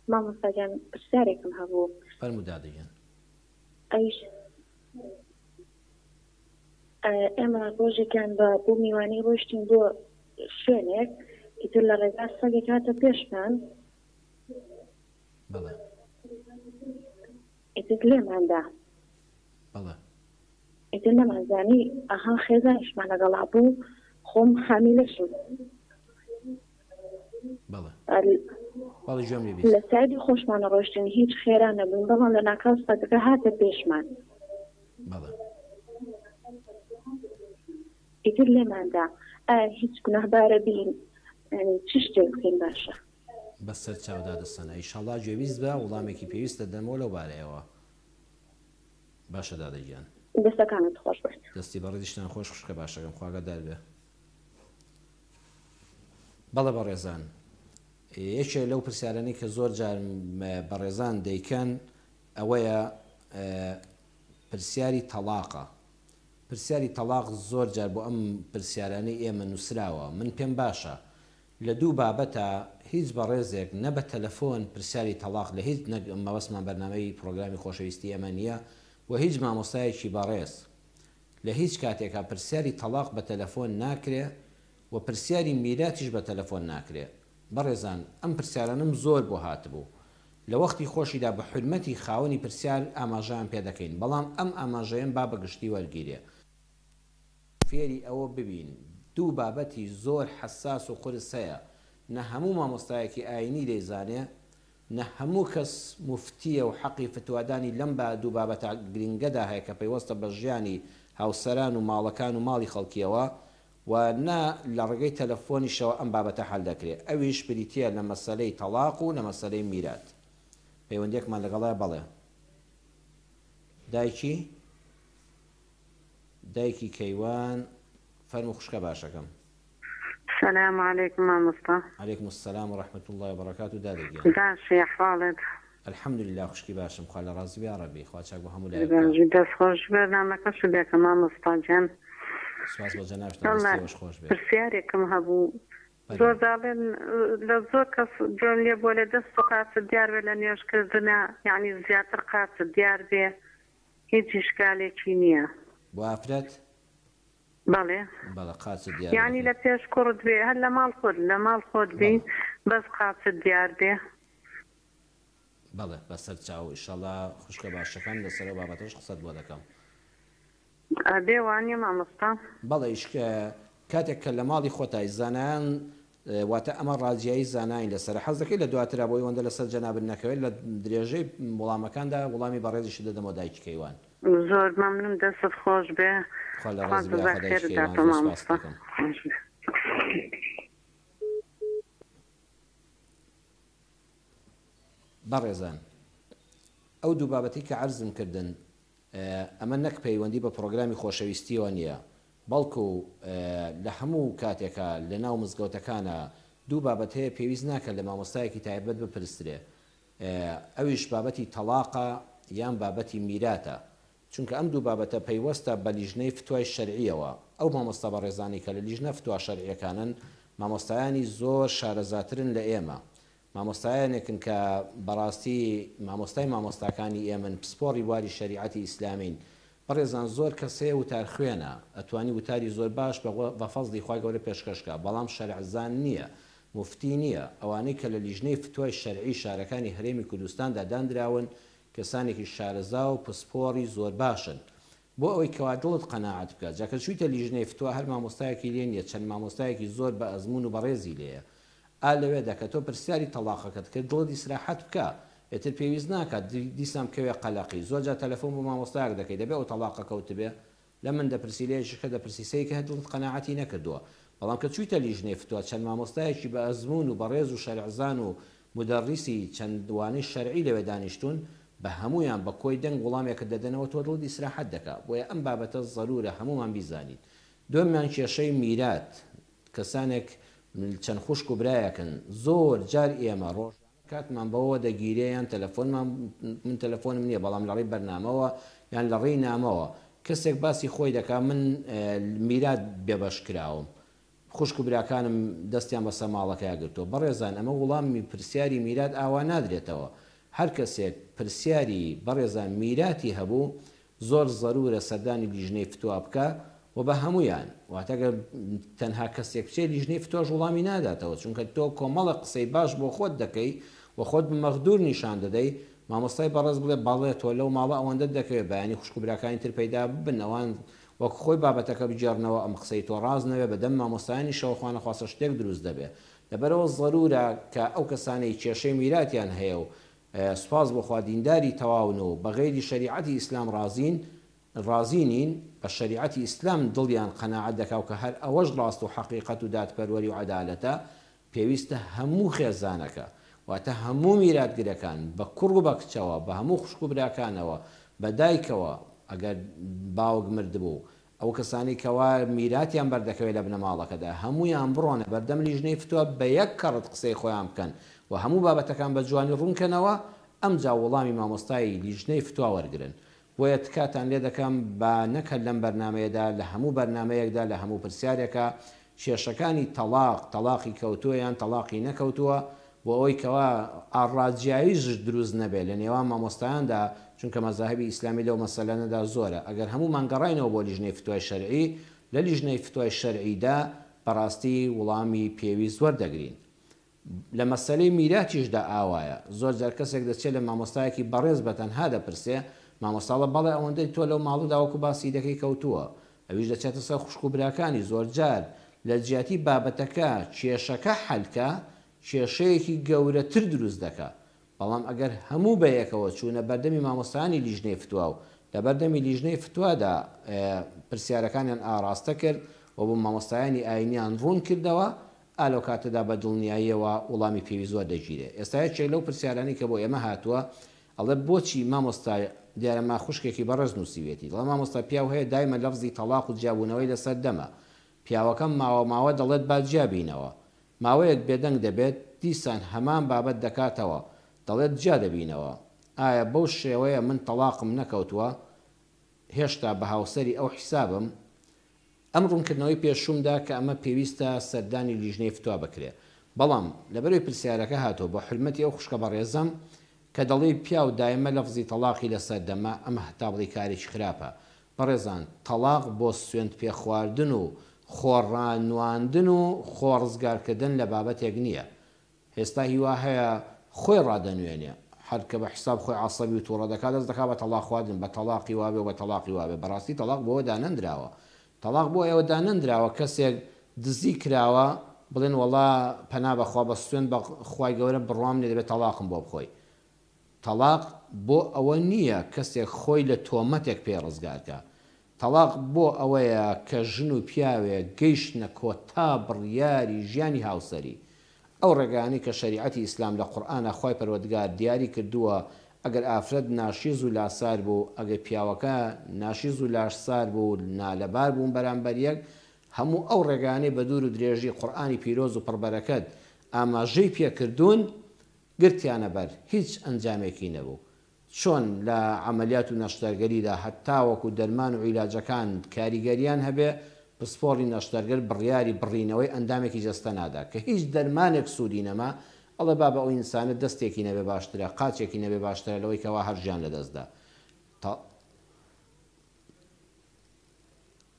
ماما ساجان پرسیارێکم هەبوو. فەرموو دادەگیان. ئەیش ئێمە ڕۆژێکیان بۆ میوانی ڕۆیشتین بۆ شوێنێک، ئیتر لە ڕێگا سەگێک هاتە پێشمان، بەڵێ ئیتر لێماندا، بەڵێ ئیتر نەمانزانی ئەها خێزانیشمان لەگەڵا بوو، خۆم حامیلەشم. بەڵێ بەڵێ گوێم لێ بیست. لە سایدی خۆشمانە ڕۆیشتین هیچ خێرا نەبوون، بەڵام لە ناکاو سەگەکە هاتە پێشمان، بەڵێ ئیتر لێماندا. ئایا هیچ گوناهبارە بین؟ چ شتێک بکەین باشە؟ بەسەر چاودا دەستەنە ئینشاءڵڵا گوێویست بە وەڵامێکی پێویستە دەمەوە لەو بارەیەوە. باشە دادەگیان. دەستەکانت خۆش بێت. دەستی بەڕێزیشتان خۆش خوشکە باشەکەم خواگەدار بێ. بەڵێ بەڕێزان، یەکێک لەو پرسیارانەی کە زۆر جار بەڕێزان دەیکەن ئەوەیە پرسیاری تەلاقە. پرسیاری تەلاق زۆر جار بۆ ئەم پرسیارانەی ئێمە نووسراوە. من پێم باشە لە دوو بابەتە هیچ بەڕێزێک نە بە تەلەفۆن پرسیاری تەلاق لە هیچ مەوەسمان بەرنامەی پرۆگرامی خۆشەویستی ئێمە نییە و هیچ مامۆستایەکی بەڕێز لە هیچ کاتێکا پرسیاری تەلاق بە تەلەفۆن ناکرێ و پرسیاری میراتیش بە تەلەفۆن ناکرێ. بەڕێزان ئەم پرسیارانم زۆر بۆ هاتبوو لە وەختی خۆشیدا بە حرمەتی خاوەنی پرسیار ئاماژەیان پێ دەکەین، بەڵام ئەم ئاماژەیان با بە گشتی وەرگیرێ. فێری ئەوە ببین دوو بابەتی زۆر حساس و قرس هەیە، نە هەموو مامۆستایەکی ئاینی دەیزانێ، نە هەموو کەس مفتیە و حەقی فتوادانی لەم با دوو بابەتە گرنگەدا هەیە کە پەیوەستە بە ژیانی هاوسەران و ماڵەکان و ماڵی خەڵکیەوە و نا لە ڕێگەی تەلەفۆنیشەوە ئەم بابەتە حەل دەکرێت. ئەویش بریتە لە مەسەلەی تەلاق و لە مەسەلەی میرات. پەیوەندێکمان لەگەڵای بەڵێ دایکی کەیوان فەرموو خوشکە باشەکەم. السلام عليكم مامۆستا. عليكم السلام ورحمة الله وبركاته. دادەگیان. باشی ئەحواڵت؟ الحمد لله خوشکی باشم، خوا لە ڕازی بیا ڕەبی، خوا چاک بۆ هەموو لای دەستخۆش بەرنامەکەش دێکە مامۆستا گیان. سپاس بۆ جەنابتان، خۆش بێت. پرسیارێکم هەبوو، زۆر داڵێن لە زۆر کەس جۆن لێ بۆ لە دەست و قاچت دیار بێ لە نوێژکردنە، یعنی زیاتر قاچت دیار بێ، هیچ ئیشکالێکی نییە. بۆ ئافرەت؟ بەڵێ بەڵێ قاچت دیار، یعنی لە پێش کوڕت بێ هەر لە ماڵ خۆت بین بەس قاچت دیار بێ. بەڵێ بەسەر چاو ئینشاڵڵا خوشکە باشەکان لەسەر بابەتەش قسەت بۆ دەکەم. ئەبێ وانە مامۆستا؟ بەڵێ ئیشکە کاتێک کە لە ماڵی خۆتای زانایان واتە ئەمە ڕاجایی زاناین لەسەر حەز دەکەی لە دواترا بۆی وەندە لەسەر جەنابن نەکەوێت لە درێژەی وەڵامەکاندا وەڵامی بەڕێزیشی دەدەمەوە دایکی کەیوان. زۆر مەمنون، دەستت خۆش بێ. خوا لە ڕێز بێ، خوا دایکی کەیوان زۆر سپاس دەکەم. بەڕێزان ئەو دوو بابەتی کە عەرزم کردن ئەمە نەک پەیوەندی بە پرۆگرامی خۆشەویستیەوە نییە، بەڵکو لە هەموو کاتێکە لە ناو مزگەوتەکانە دوو بابەت هەیە پێویست ناکە لە مامۆستایەکی تایبەت بپرسرێ، ئەویش بابەتی تەلاقە یان بابەتی میراتە، چونکە ئەم دوو بابەتە پەیوەستە بە لیژنەی فتوای شەرعیەوە. ئەو مامۆستا بەڕێزانی کە لە لیژنە فتوا شەرعیەکانن مامۆستایانی زۆر شارەزاترن لە ئێمە، مامۆستایانێکن کە بەڕاستی مامۆستاکانی ئێمن پسپۆڕی واری شریعەتی ئیسلامین. بەڕێزان زۆر کەسەیە وتار خوێنە، ئەتوانی وتاری زۆر باش بە فەزلی خوای گەورە پێشکەشکە، بەڵام شەرعزان نییە، مفتی نییە. ئەوانەی کە لە لیژنەی فتوای شەرعی شارەکانی هەرێمی کوردستاندا دانراون کەسانێکی شارەزا و پسپۆڕی زۆر باشن. بۆ ئەوەی کەوا دڵت قەناعەت بکات جاکە چوویتە لیژنەی فتووە هەر مامۆستایەکی لێ نیە چەند مامۆستایەکی زۆر بە ئەزمون و بەڕێزی لێیە لەوێدا کە تۆ پرسیاری تەلاقەکەت کرد دڵت ئیسراحەت بکە ئێتر پێویست ناکات دیسان بکەوێ قەلەقی زۆر جا تەلەفۆن بۆ مامۆستایەک دەکەی دەبێت ئەو تەلاقە کەوت بێ لە من دەپرسی لێشکە دەپرسی سەیکە دڵت قەناعەتی نەکردووە بەڵام کە چوویتە لیژنەی فتووە چەند مامۆستایەکی بە ئەزمون و بەڕێز و شەرعزان و مدەڕیسی چەندوانەی شەرعی لەوێ دانیشتون بە هەمویان بە کۆی دەنگ وڵامێکە دەدەنەوە تۆ دڵت ئیسراحەت دەکات بۆیە ئەم بابەتە ضرورە هەمومان بیزانین دومیان کێشەی میرات کەسانێک چەند خوشک و برایەکن زۆر جار ئێمە ڕۆژ کاتمان بەوە دەگیرەیان تەلەفۆنمان من تەلەفۆنم نییە بەڵام لەڕێی بەرنامەوە یان لە ڕێی نامەوە کەسێک باسی خۆی دەکات من میرات بێبەش کراوم خوشک و براکانم دەستیان بەسەر ماڵەکەی گرتووە بەڕێزان ئەمە وەڵامی پرسیاری میرات ئاوا نادرێتەوە هەر کەسێک پرسیاری بەڕێزان میراتی هەبوو زۆر ضرورە سەردانی لیژنەی فتووە بکە و بە هەمویان واتەگە تەنها کەسێک بچێ لیژنەی فتووەش وڵامی ناداتەوە چونکە تۆ کۆمەڵە قسەی باش بۆ خۆت دەکەی و خۆت مەغدور نیشان دەدەی مامۆستای بەڕێز بڵێ باڵێ تۆ لەو ماڵە ئەوەندە دەکەوێت بەیانی خوشک و براکانی تر پەیدا ببن ئەوان وەک خۆی بابەتەکە بجێڕنەوە ئەم قسەی تۆ ڕاز نەوێ بەدەم مامۆستایانی شەوخواانە خواستە شتێک دروست دەبێت لەبەرەوە ضرورە کە ئەو کەسانەی کێشەی میراتیان هەیە و سوپاس بۆخوا دینداری تەواون و بەغێری شریعەتی ئیسلام ڕازینین بە شریعەتی ئیسلام دڵیان قەناعەت دەکاو کە هەر ئەوەش ڕاست و حەقیقەت و دادپەروەری و عەدالەتە پێویستە هەموو خێزانەکە واتە هەموو میراتگرەکان بە کوڕ و بە کچەوە بە هەموو خوشک و براکانەوە بە دایکەوە ئەگەر باوک مردبوو ئەو کەسانی کەوا میراتیان بەردەکەوێت لە بنەماڵەکەدا هەمویان بڕۆنە بەردەم لیژنەی فتووە بە یەک کەڕت قسەی خۆیان بکەن و هەموو بابەتەکان بە جوانی ڕوونکەنەوە ئەم جا وەڵامی مامۆستایی لیژنەی فتووە وەرگرن بۆیە تکاتان لێ دەکەم بە نەکەن لەم بەرنمەیەدا لە هەموو بەرنمەیەکدا لە هەموو پرسیارێکە کێشەکانی تەلاقی کەوتووە یان تەلاقی نەکەوتووە بۆ ئەوەی کەوا ئاڕاجیاییش دروست نەبێت لە نێوان مامۆستایاندا چونکە مەزاهبی ئیسلامی لەو مەسەلەنەدا زۆرە ئەگەر هەموو مانگەڕاینەوە بۆ لیژنەی فتوای شەرعی لە لیژنەی فتوای شەرعیدا بەڕاستی وەڵامی پێویست وەردەگرین لە مەسەلەی میراتیشدا ئاوایە زۆر جار کەسێک دەچێت لە مامۆستایەکی بەڕێز بەتەنها دەپرسێ مامۆستاڵە بەڵێ ئەوەندەی تۆ لەو ماڵدا وەکو باسی دەکەی کەوتووە ئەویش دەچێتە سەر خوشک و براکانی زۆر جار لە جیاتی بابەتەکە کێشەکە حەلکە کێشەیەکی گەورەتر دروست دەکات بەڵام ئەگەر هەموو بەیەکەوە چوونە بەردەمی مامۆستایانی لیژنەی فتووە و لە بەردەمی لیژنەی فتووادا پرسیارەکانیان ئاراستە کرد و بۆ مامۆستایانی ئاینیان ڕوون کردەوە ئالۆ کاتەدا بە دڵنیاییەوە وەڵامی پێویست زۆر دەگیرێت ئێستا یەکێک لەو پرسیارانی کە بۆ ئێمە هاتووە ئەڵێ بۆچی مامۆستا دیارە ما خوشکێکی بەڕێز نووسیوێتی دڵە مامۆستا پیاو هەیە دایمە لەفزی تەلاق و جیابوونەوەی لەسەر دەمە پیاوەکەم ماوە دەڵێت با جیابینەوە ماوەیەک بێدەنگ دەبێت دیسان هەمان بابەت دەکاتەوە دەڵێت جیا دەبینەوە ئایا بەو شێوەیە من تەلاقم نەکەوتووە هێشتا بە هاوسەری ئەو حیسابم ئەم ڕوونکردنەوەی پێشومدا کە ئەمە پێویستە سەردانی لیژنەی فتووە بکرێت بەڵام لەبەروی پرسیارەکە هاتۆ بە حرمەتی ئەو خوشکە بەڕێزەم کە دەڵی پیا و دایمە لەفزی تەلاقی لەسەر دەمە ئەمە هەتا بڵی کارێکی خراپە بەڕێزان تەلاق بۆ سوێند پێخواردن و خۆڕانواندن و خۆڕزگارکردن لە بابەتێک نییە هێستا هیوا هەیە خۆی ڕادەنوێنێ هەر کە بە حساب خۆی عەسەبی و تووڕە دەکات دەست دەکات بە تەلاق خواردن بە تەلاقی وابێ و بە تەلاقی وابێ بەڕاستی تەلاق بۆەوە دانەندراوە تەلاق بۆ ئێوە دانەندراوە کەسێک دزی کراوە بڵێن وەڵا پەنا بەخوا بە سوێن بە خوای گەورە بڕوام لێ دەبێت تەلاقم بۆ بخۆی تەلاق بۆ ئەوە نییە کەسێک خۆی لە تۆمەتێک پێ ڕزگارکە تەلاق بۆ ئەوەیە کە ژن و پیاوێ گەیشتنە کۆتا بڕیاری ژیانی هاوسەری ئەو ڕێگانی کە شریعەتی ئیسلام لە قورئانە خوای پەروەردگار دیاری کردووە ئەگەر ئافرەت ناشیز و لاسار بوو ئەگەر پیاوەکە ناشیز و لاشسار بوو نالەبار بوون بەرامبەر یەک هەموو ئەو ڕێگانەی بە دوور و درێژی قورئانی پیرۆز و پڕبەرەکەت ئاماژەی پێکردوون گرتیانە بەر هیچ ئەنجامێکی نەبوو چۆن لە عملیات و نەشتەرگەریدا هەتا وەکو دەرمان و عیلاجەکان کاریگەریان هەبێ پسپۆڕی نەشتەرگەر بڕیاری بڕینەوەی ئەندامێکی جەستە نادا کە هیچ دەرمانێک سوودی نەما ئەڵێ با بە ئەو ئینسانە دەستێکی نەبێ باشترە قاچێکی نەبێ باشترە لەوەی کەوا هەرژیان لەدەستدا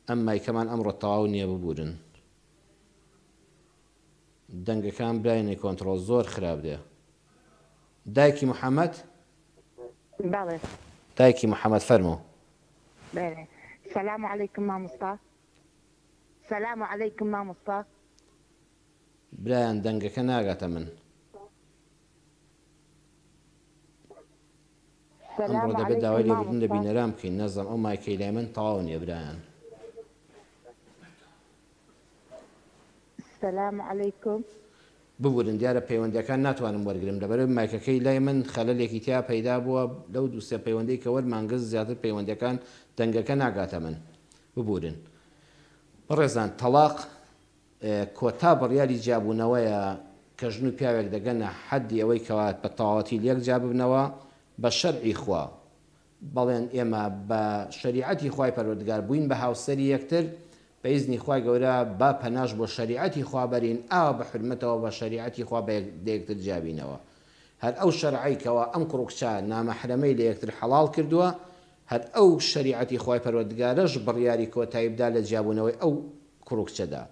ئەممای کەمان ئەمڕۆ تەواو نییە ببورن دەنگەکان براینەی کۆنتڕۆل زۆر خراپ دێ دایکی محەممەد بەڵێ دایکی محەممەد فەرموو السلام عليكم مامۆستا. السلام عليكم مامۆستا. برایان دەنگەکە ناگاتە من. ئەمڕۆ دەبێت داوای لێبوردن لە بینەران بکەین. نەزانم ئەو مایکەی لای من تەواو نییە برایان. السلام عليكم. ببورن دیارە پەیوەندیەکان ناتوانم وەرگرم لەبەرەوەی مایکەکەی لای من خەلەلێکی تیا پەیدا بووە لەو دووسێ پەیوەندەی کە وەرمانگەز زیاتر پەیوەندەکان دەنگەکە ناگاتە من. ببورن. بەڕێزان تەلاق کۆتا بڕیاری جیابوونەوەیە کە ژن و پیاوێک دەگەنە حەدی ئەوەی کەوات بە تەواوەتی لێک جا ببنەوە بە شەرعی خوا. بەڵێن ئێمە بە شەریعەتی خوای پەروەردگار بووین بە هاوسەری یەکتر بە ئیزنی خوای گەورە با پەناش بۆ شەریعەتی خوا بەرین ئاوا بە حورمەتەوە بە شەریعەتی خوا بە یەکتر جیابینەوە. هەر ئەو شەرعی کەوە ئەم کوڕکچە نامەحرەمەی لە یەکتر حەڵاڵ کردووە هەر ئەو شەریعەتی خوای پەروەردگارەش بڕیاری کۆتایی بدا لە جیابوونەوەی ئەو کوڕکچەدا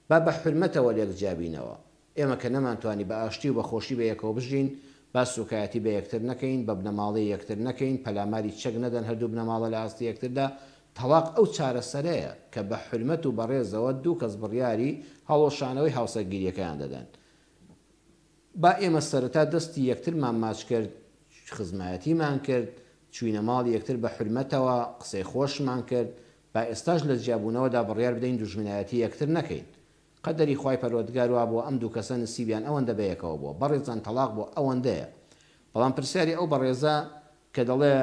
با بە حورمەتەوە لێک جیابینەوە. ئێمە کە نەمانتوانی بە ئاشتی و بە خۆشی بە یەکەوە بژین با سوکایەتی بە یەکتر نەکەین بە بنەماڵی یەکتر نەکەین پەلاماری چەک نەدەن هەردوو بنەماڵە لە ئاستی یەکتردا تەلاق ئەو چارەسەرەیە کە بە حورمەت و بەڕێزەوە دوو کەس بڕیاری هەڵۆشانەوەی هاوسەرگیریەکەیان دەدەن. با ئێمە سەرەتا دەستی یەکترمان ماچ کرد خزمایەتیمان کرد چوینە ماڵی یەکتر بە حورمەتەوە قسەی خۆشمان کرد با ئێستاش لە جیابوونەوەدا بڕیار بدەین دوژمنایەتی یەکتر نەکەین. قەدەری خوای پەروەردگار وا بۆ ئەم دوو کەسە نسیبیان ئەوەندە بەیەکەوە بووە بەڕێزان تەلاق بۆ ئەوەندەیە. بەڵام پرسیاری ئەو بەڕێزە کە دەڵێ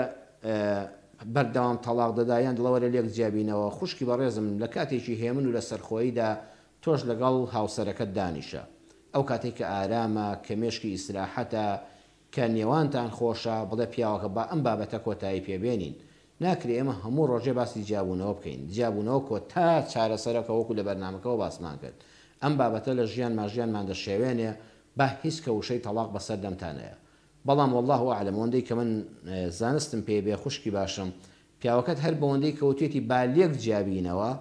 بەردەوام تەلاق دەدایان دڵەوەرە لێک جیابینەوە خوشکی بەڕێزم لە کاتێکی هێمن و لە سەرخۆییدا تۆش لەگەڵ هاوسەرەکەت دانیشە. ئەو کاتێک کە ئارامە کە مێشکی ئیسراحەتە کە نێوانتان خۆشە بڵێ پیاوەکە با ئەم بابەتە کۆتایی پێبێنین. ناکرێ ئێمە هەموو ڕۆژێ باسی جیابوونەوە بکەین. جیابوونەوە کۆتا چارەسەرەکە وەکو لە بەرنامەکەەوە باسمان کرد. ئەم بابەتە لە ژیانمان دەشێوێنێ با هیچ کە وشەی تەلاق بەسەر دەمتانەیە. بەڵام والله ئەعلەم ئەوەندەی کە من زانستم پێ بێ خوشکی باشم پیاوەکەت هەر بەوەندەی کەوتێتی بالێک جیابینەوە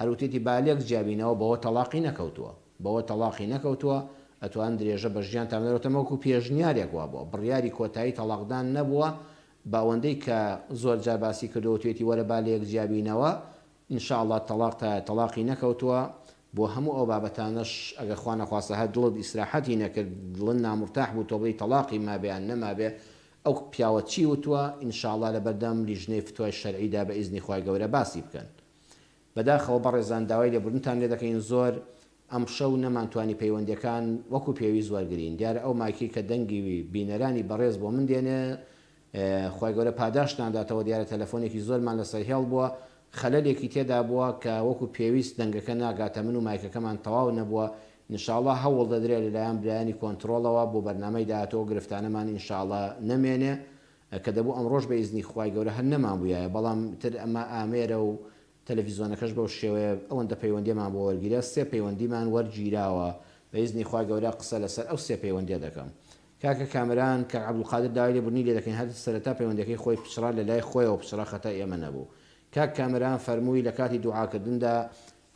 هەروتێتی بالێک جیابینەوە بەوە تەلاقی نەکەوتووە بەوە تەلاقی نەکەوتووە ئەتوان درێژە بە ژیان تامەوەتەمەوەکو پێشنیارێک وا بووە بڕیاری کۆتایی تەلاقدان نەبووە باوەندەی کە زۆر جار باسی کردەوە توێتی وەرە بالێک جیابینەوە ئینشاءڵڵا تەلاقی نەکەوتووە بۆ هەموو ئەو بابەتانش ئەگە خوا نەخواسە هەر دڵت ئیسراحەتی نەکرد دڵن نامرتاح بوو تۆ بڵی تەلاقی مابێیان نەمابێ ئەو پیاوە چی وتووە ئینشاءڵڵا لە بەردەم لیژنەی فتوای شەرعیدا بە ئیزنی خوای گەورە باسی بکەن. بەداخەوە بەڕێزان داوای لێبوردنتان لێ دەکەین زۆر ئەم شەو نەمانتوانی پەیوەندیەکان وەکو پێویست وەرگرین دیارە ئەو مایکی کە دەنگی بینەرانی بەڕێز بۆ من دێنێ خوای گەورە پاداشتانداتەوە دیارە تەلەفۆنێکی زۆرمان لەسەر هێڵ بووە خەلەلێکی تێدا بووە کە وەکو پێویست دەنگەکە ناگاتە من و مایکەکەمان تەواو نەبووە ئینشاءڵڵا هەوڵ دەدرێت لەلایەن برایانی کۆنتڕۆڵەوە بۆ بەرنامەی داهاتەوە گرفتانەمان ئینشاءڵڵا نەمێنێ کە دەبوو ئەمڕۆژ بە ئیزنی خوای گەورە هەر نەمان بوویایە بەڵام تر ئەمە ئامێرە و تەلەڤیزۆنەکەش بەو شێوەیە ئەوەندە پەیوەندیمان بۆ وەرگیرە سێ پەیوەندیمان وەرگیراوە بە ئیزنی خوای گەورە قسە لەسەر ئەو سێ پەیوەندیە دەکەم. کاکە کامران کە عەبدولقادر داوای لێبوردنی لێ دەکەین هەر سەرەتا پەیوەندیەکەی خۆی پچڕا لە لای خۆیەوە پچڕا خەتای ئێمە نەبوو. کاک کامران فەرمووی لە کاتی دوعاکردندا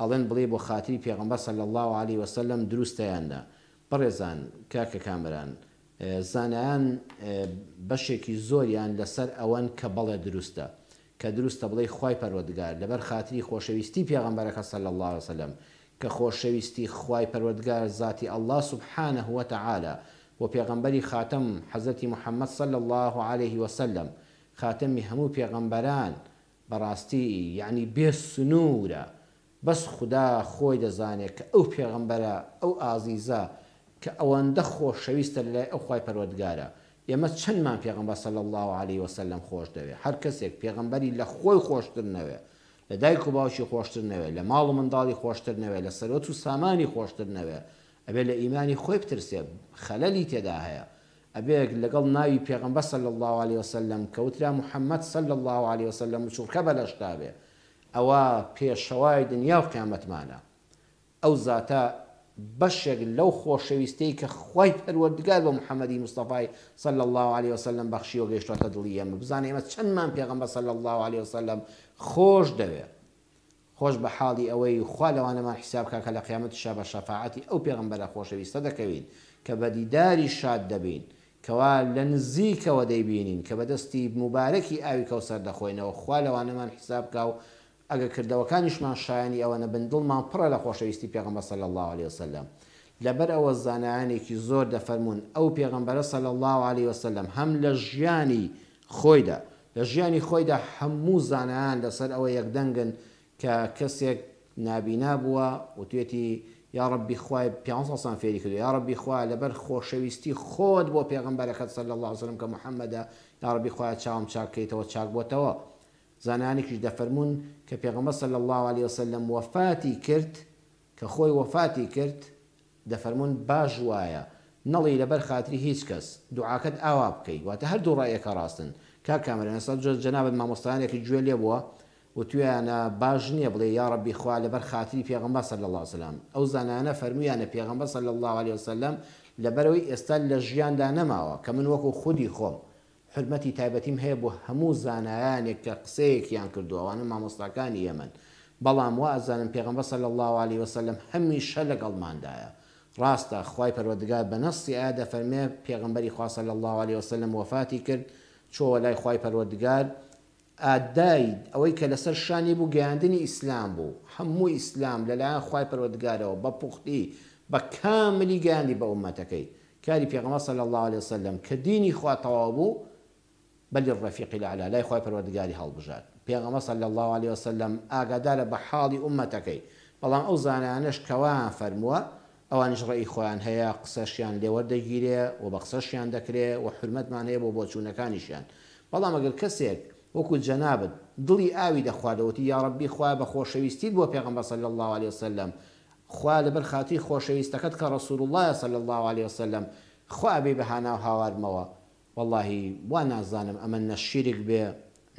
ئەڵێن بڵێ بۆ خاتری پێغەمبەر صلی الله علیه وسلم دروستەیاندا. بەڕێزان کاکە کامران زانایان بەشێکی زۆریان لەسەر ئەوەن کە بەڵێ دروستە کە دروستە بڵێ خوای پەروەردگار لەبەر خاتری خۆشەویستی پێغەمبەرەکە صلی الله علیه وسلم کە خۆشەویستی خوای پەروەردگار ذاتی الله سبحانه وتعالى و پێغەمبەری خاتم حەزەتی محەممەد صلی الله عليه وسلم خاتمی هەموو پێغەمبەران بەڕاستی یعنی بێ سنوورە بەس خدا خۆی دەزانێت کە ئەو پێغەمبەرە ئەو ئازیزە کە ئەوەندە خۆشەویستە لەلای ئەو خوای پەروەردگارە ئێمە چەندمان پێغەمبەر صلی الله عليه وسلم خۆش دەوێت هەر کەسێک پێغەمبەری لە خۆی خۆشتر نەوێ لە دایک و باوکی خۆشتر نەوێ لە ماڵ و منداڵی خۆشتر نەوێ لە سەرۆت و سامانی خۆشتر نەوێ ئەبێ لە ئیمانی خۆی بترسێ خەلەلی تێدا هەیە ئەبێ لەگەڵ ناوی پێغەمبەر صلی الله عليه وسلم کەوترا محەممەد صلی الله عليه وسلم چوڕکە بەلەشتا بێ ئەوە پێشەوای دنیا و قیامەتمانە ئەو زاتە بەشێک لەو خۆشەویستەی کە خوای پەروەردگار بە محەممەدی مستەفای صلی الله عليه وسلم بەخشیوە گەیشتواتە دڵی ئێمە بزانێ ئێمە چەندمان پێغەمبەر صلی الله عليه وسلم خۆش دەوێ خۆش بە حاڵی ئەوەی خوا لەوانەمان حیساب کاکە لە قیامەتیشا بە شەفاعەتی ئەو پێغەمبەرە خۆشەویستە دەکەوین کە بە دیداری شاد دەبین کەوا لە نزیکەوە دەیبینین کە بەدەستی مبارەکی ئاوی کەوسەر دەخۆینەوە خوا لەوانەمان حیساب کا و ئەگە کردەوەکانیشمان شایانی ئەوەنە بن دڵمان پڕە لە خۆشەویستی پێغەمبەر صلی الله عليه وسلم لەبەر ئەوە زانایانێکی زۆر دەفەرمون ئەو پێغەمبەرە صلی الله عليه وسلم هەم لە ژیانی خۆیدا هەموو زانایان لەسەر ئەوە یەکدەنگن کە کەسێک نابینا بووە و توێتی یا ربی خوای 500 فێری کردو یا ربی خوای لەبەر خۆشەویستی خۆت بۆ پێغەمبەرەکەت صلی الله عليه وسلم کە محەممەدە یا ربی خوای چاوم چاکەیتەوە چاک بۆتەوە زانانێکیش دەفەرمون کە پێغەمبەر صلی الله عليه وسلم وفاتی کرد کە خۆی وفاتی کرد دەفەرمون باش وایە نەڵی لەبەر خاتری هیچ کەس دوعاکەت ئاوا بکەیت واتە هەردوو ڕایەکە ڕاستن کامەرە ئێستا جەنابەت مامۆستایانێکی گوێ لێ بووە و تویانە باش نییە بڵێ یا ربی خوا لەبەر خاتری پێغەمبەر صلی الله عليه وسلم ئەو زانانە فەرمویانە پێغەمبەر صلی الله عليه وسلم لەبەرەوەی ئێستا لە ژیاندا نەماوە کە من وەکو خودی خۆم حرمەتی تایبەتیم هەیە بۆ هەموو زانایانێک کە قسەیەکیان کردووەوانە مامۆستاکانی ئێمن بەڵام وا ئەزانم پێغەمبەر صلی الله عليه وسلم هەمیشە لەگەڵماندایە ڕاستە خوای پەروەردگار بە نەسی ئایا دەفەرمێ پێغەمبەری خوا صلی الله عليه وسلم وفاتی کرد چۆوە لای خوای پەروەردگار ئادای ئەوەی کە لەسەر شانی بوو گەیاندنی ئیسلام بوو هەموو ئیسلام لەلایەن خوای پەروەردگارەوە بە پوختی بە کاملی گەیاندی بە ئومەتەکەی کاری پێغەمبەر صلی الله عليه وسلم کە دینی خوا تەواو بوو بەل الرەفیق الأعلا لای خوای پەروەردگاری هەڵبژات پێغەمبەر صلی الله عليه وسلم ئاگادارە بە حاڵی ئومەتەکەی بەڵام ئەو زانانەش کەوایان فەرمووە ئەوانش ڕێی خۆیان هەیە قسەشیان لێوەردەگیرێ و بە قسەشیان دەکرێ و حرمەتمان هەیە بۆ بۆچوونەکانیشیان بەڵام ئەگەر کەسێک وەکو جەنابەت دڵی ئاوی دەخواردەوەتی یا ربی خوا بە خۆشەویستیت بۆ پێغەمبەر صلی الله عليه وسلم خوا لەبەر خاتی خۆشەویستەکەت کە ڕەسوول الله صلی الله عليه وسلم خوا بێ بەهانا و هاوارمەوە واللهی وا نازانم ئەمە نە شیرک بێ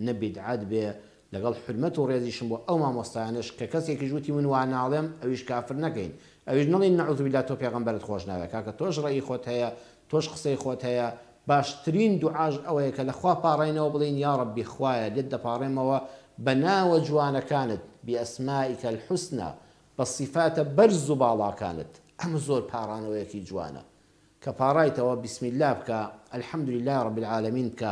نە بیدعەت بێ لەگەڵ حرمەت و ڕێزیشم بۆ ئەو مامۆستایانش کە کەسێکی ژووتی من وا ناڵێم ئەویش کافر نەکەین ئەویش نەڵێن نەعوذ بالله تۆ پێغەمبەرت خۆش ناوێت کاکە تۆش ڕێی خۆت هەیە تۆش قسەی خۆت هەیە باشترین دوعاش ئەوەیە کە لەخوا پاڕێنەوە بڵین یا ربی خوایە لێت دەپاڕێمەوە بە ناوە جوانەکانت بئەسمائیکە الحوسنە بە صیفاتە بەرز و باڵاکانت ئەمە زۆر پاڕانەوەیەکی جوانە کە پاڕایتەوە بسم الله بکە الحمد لله رب العالمین بکە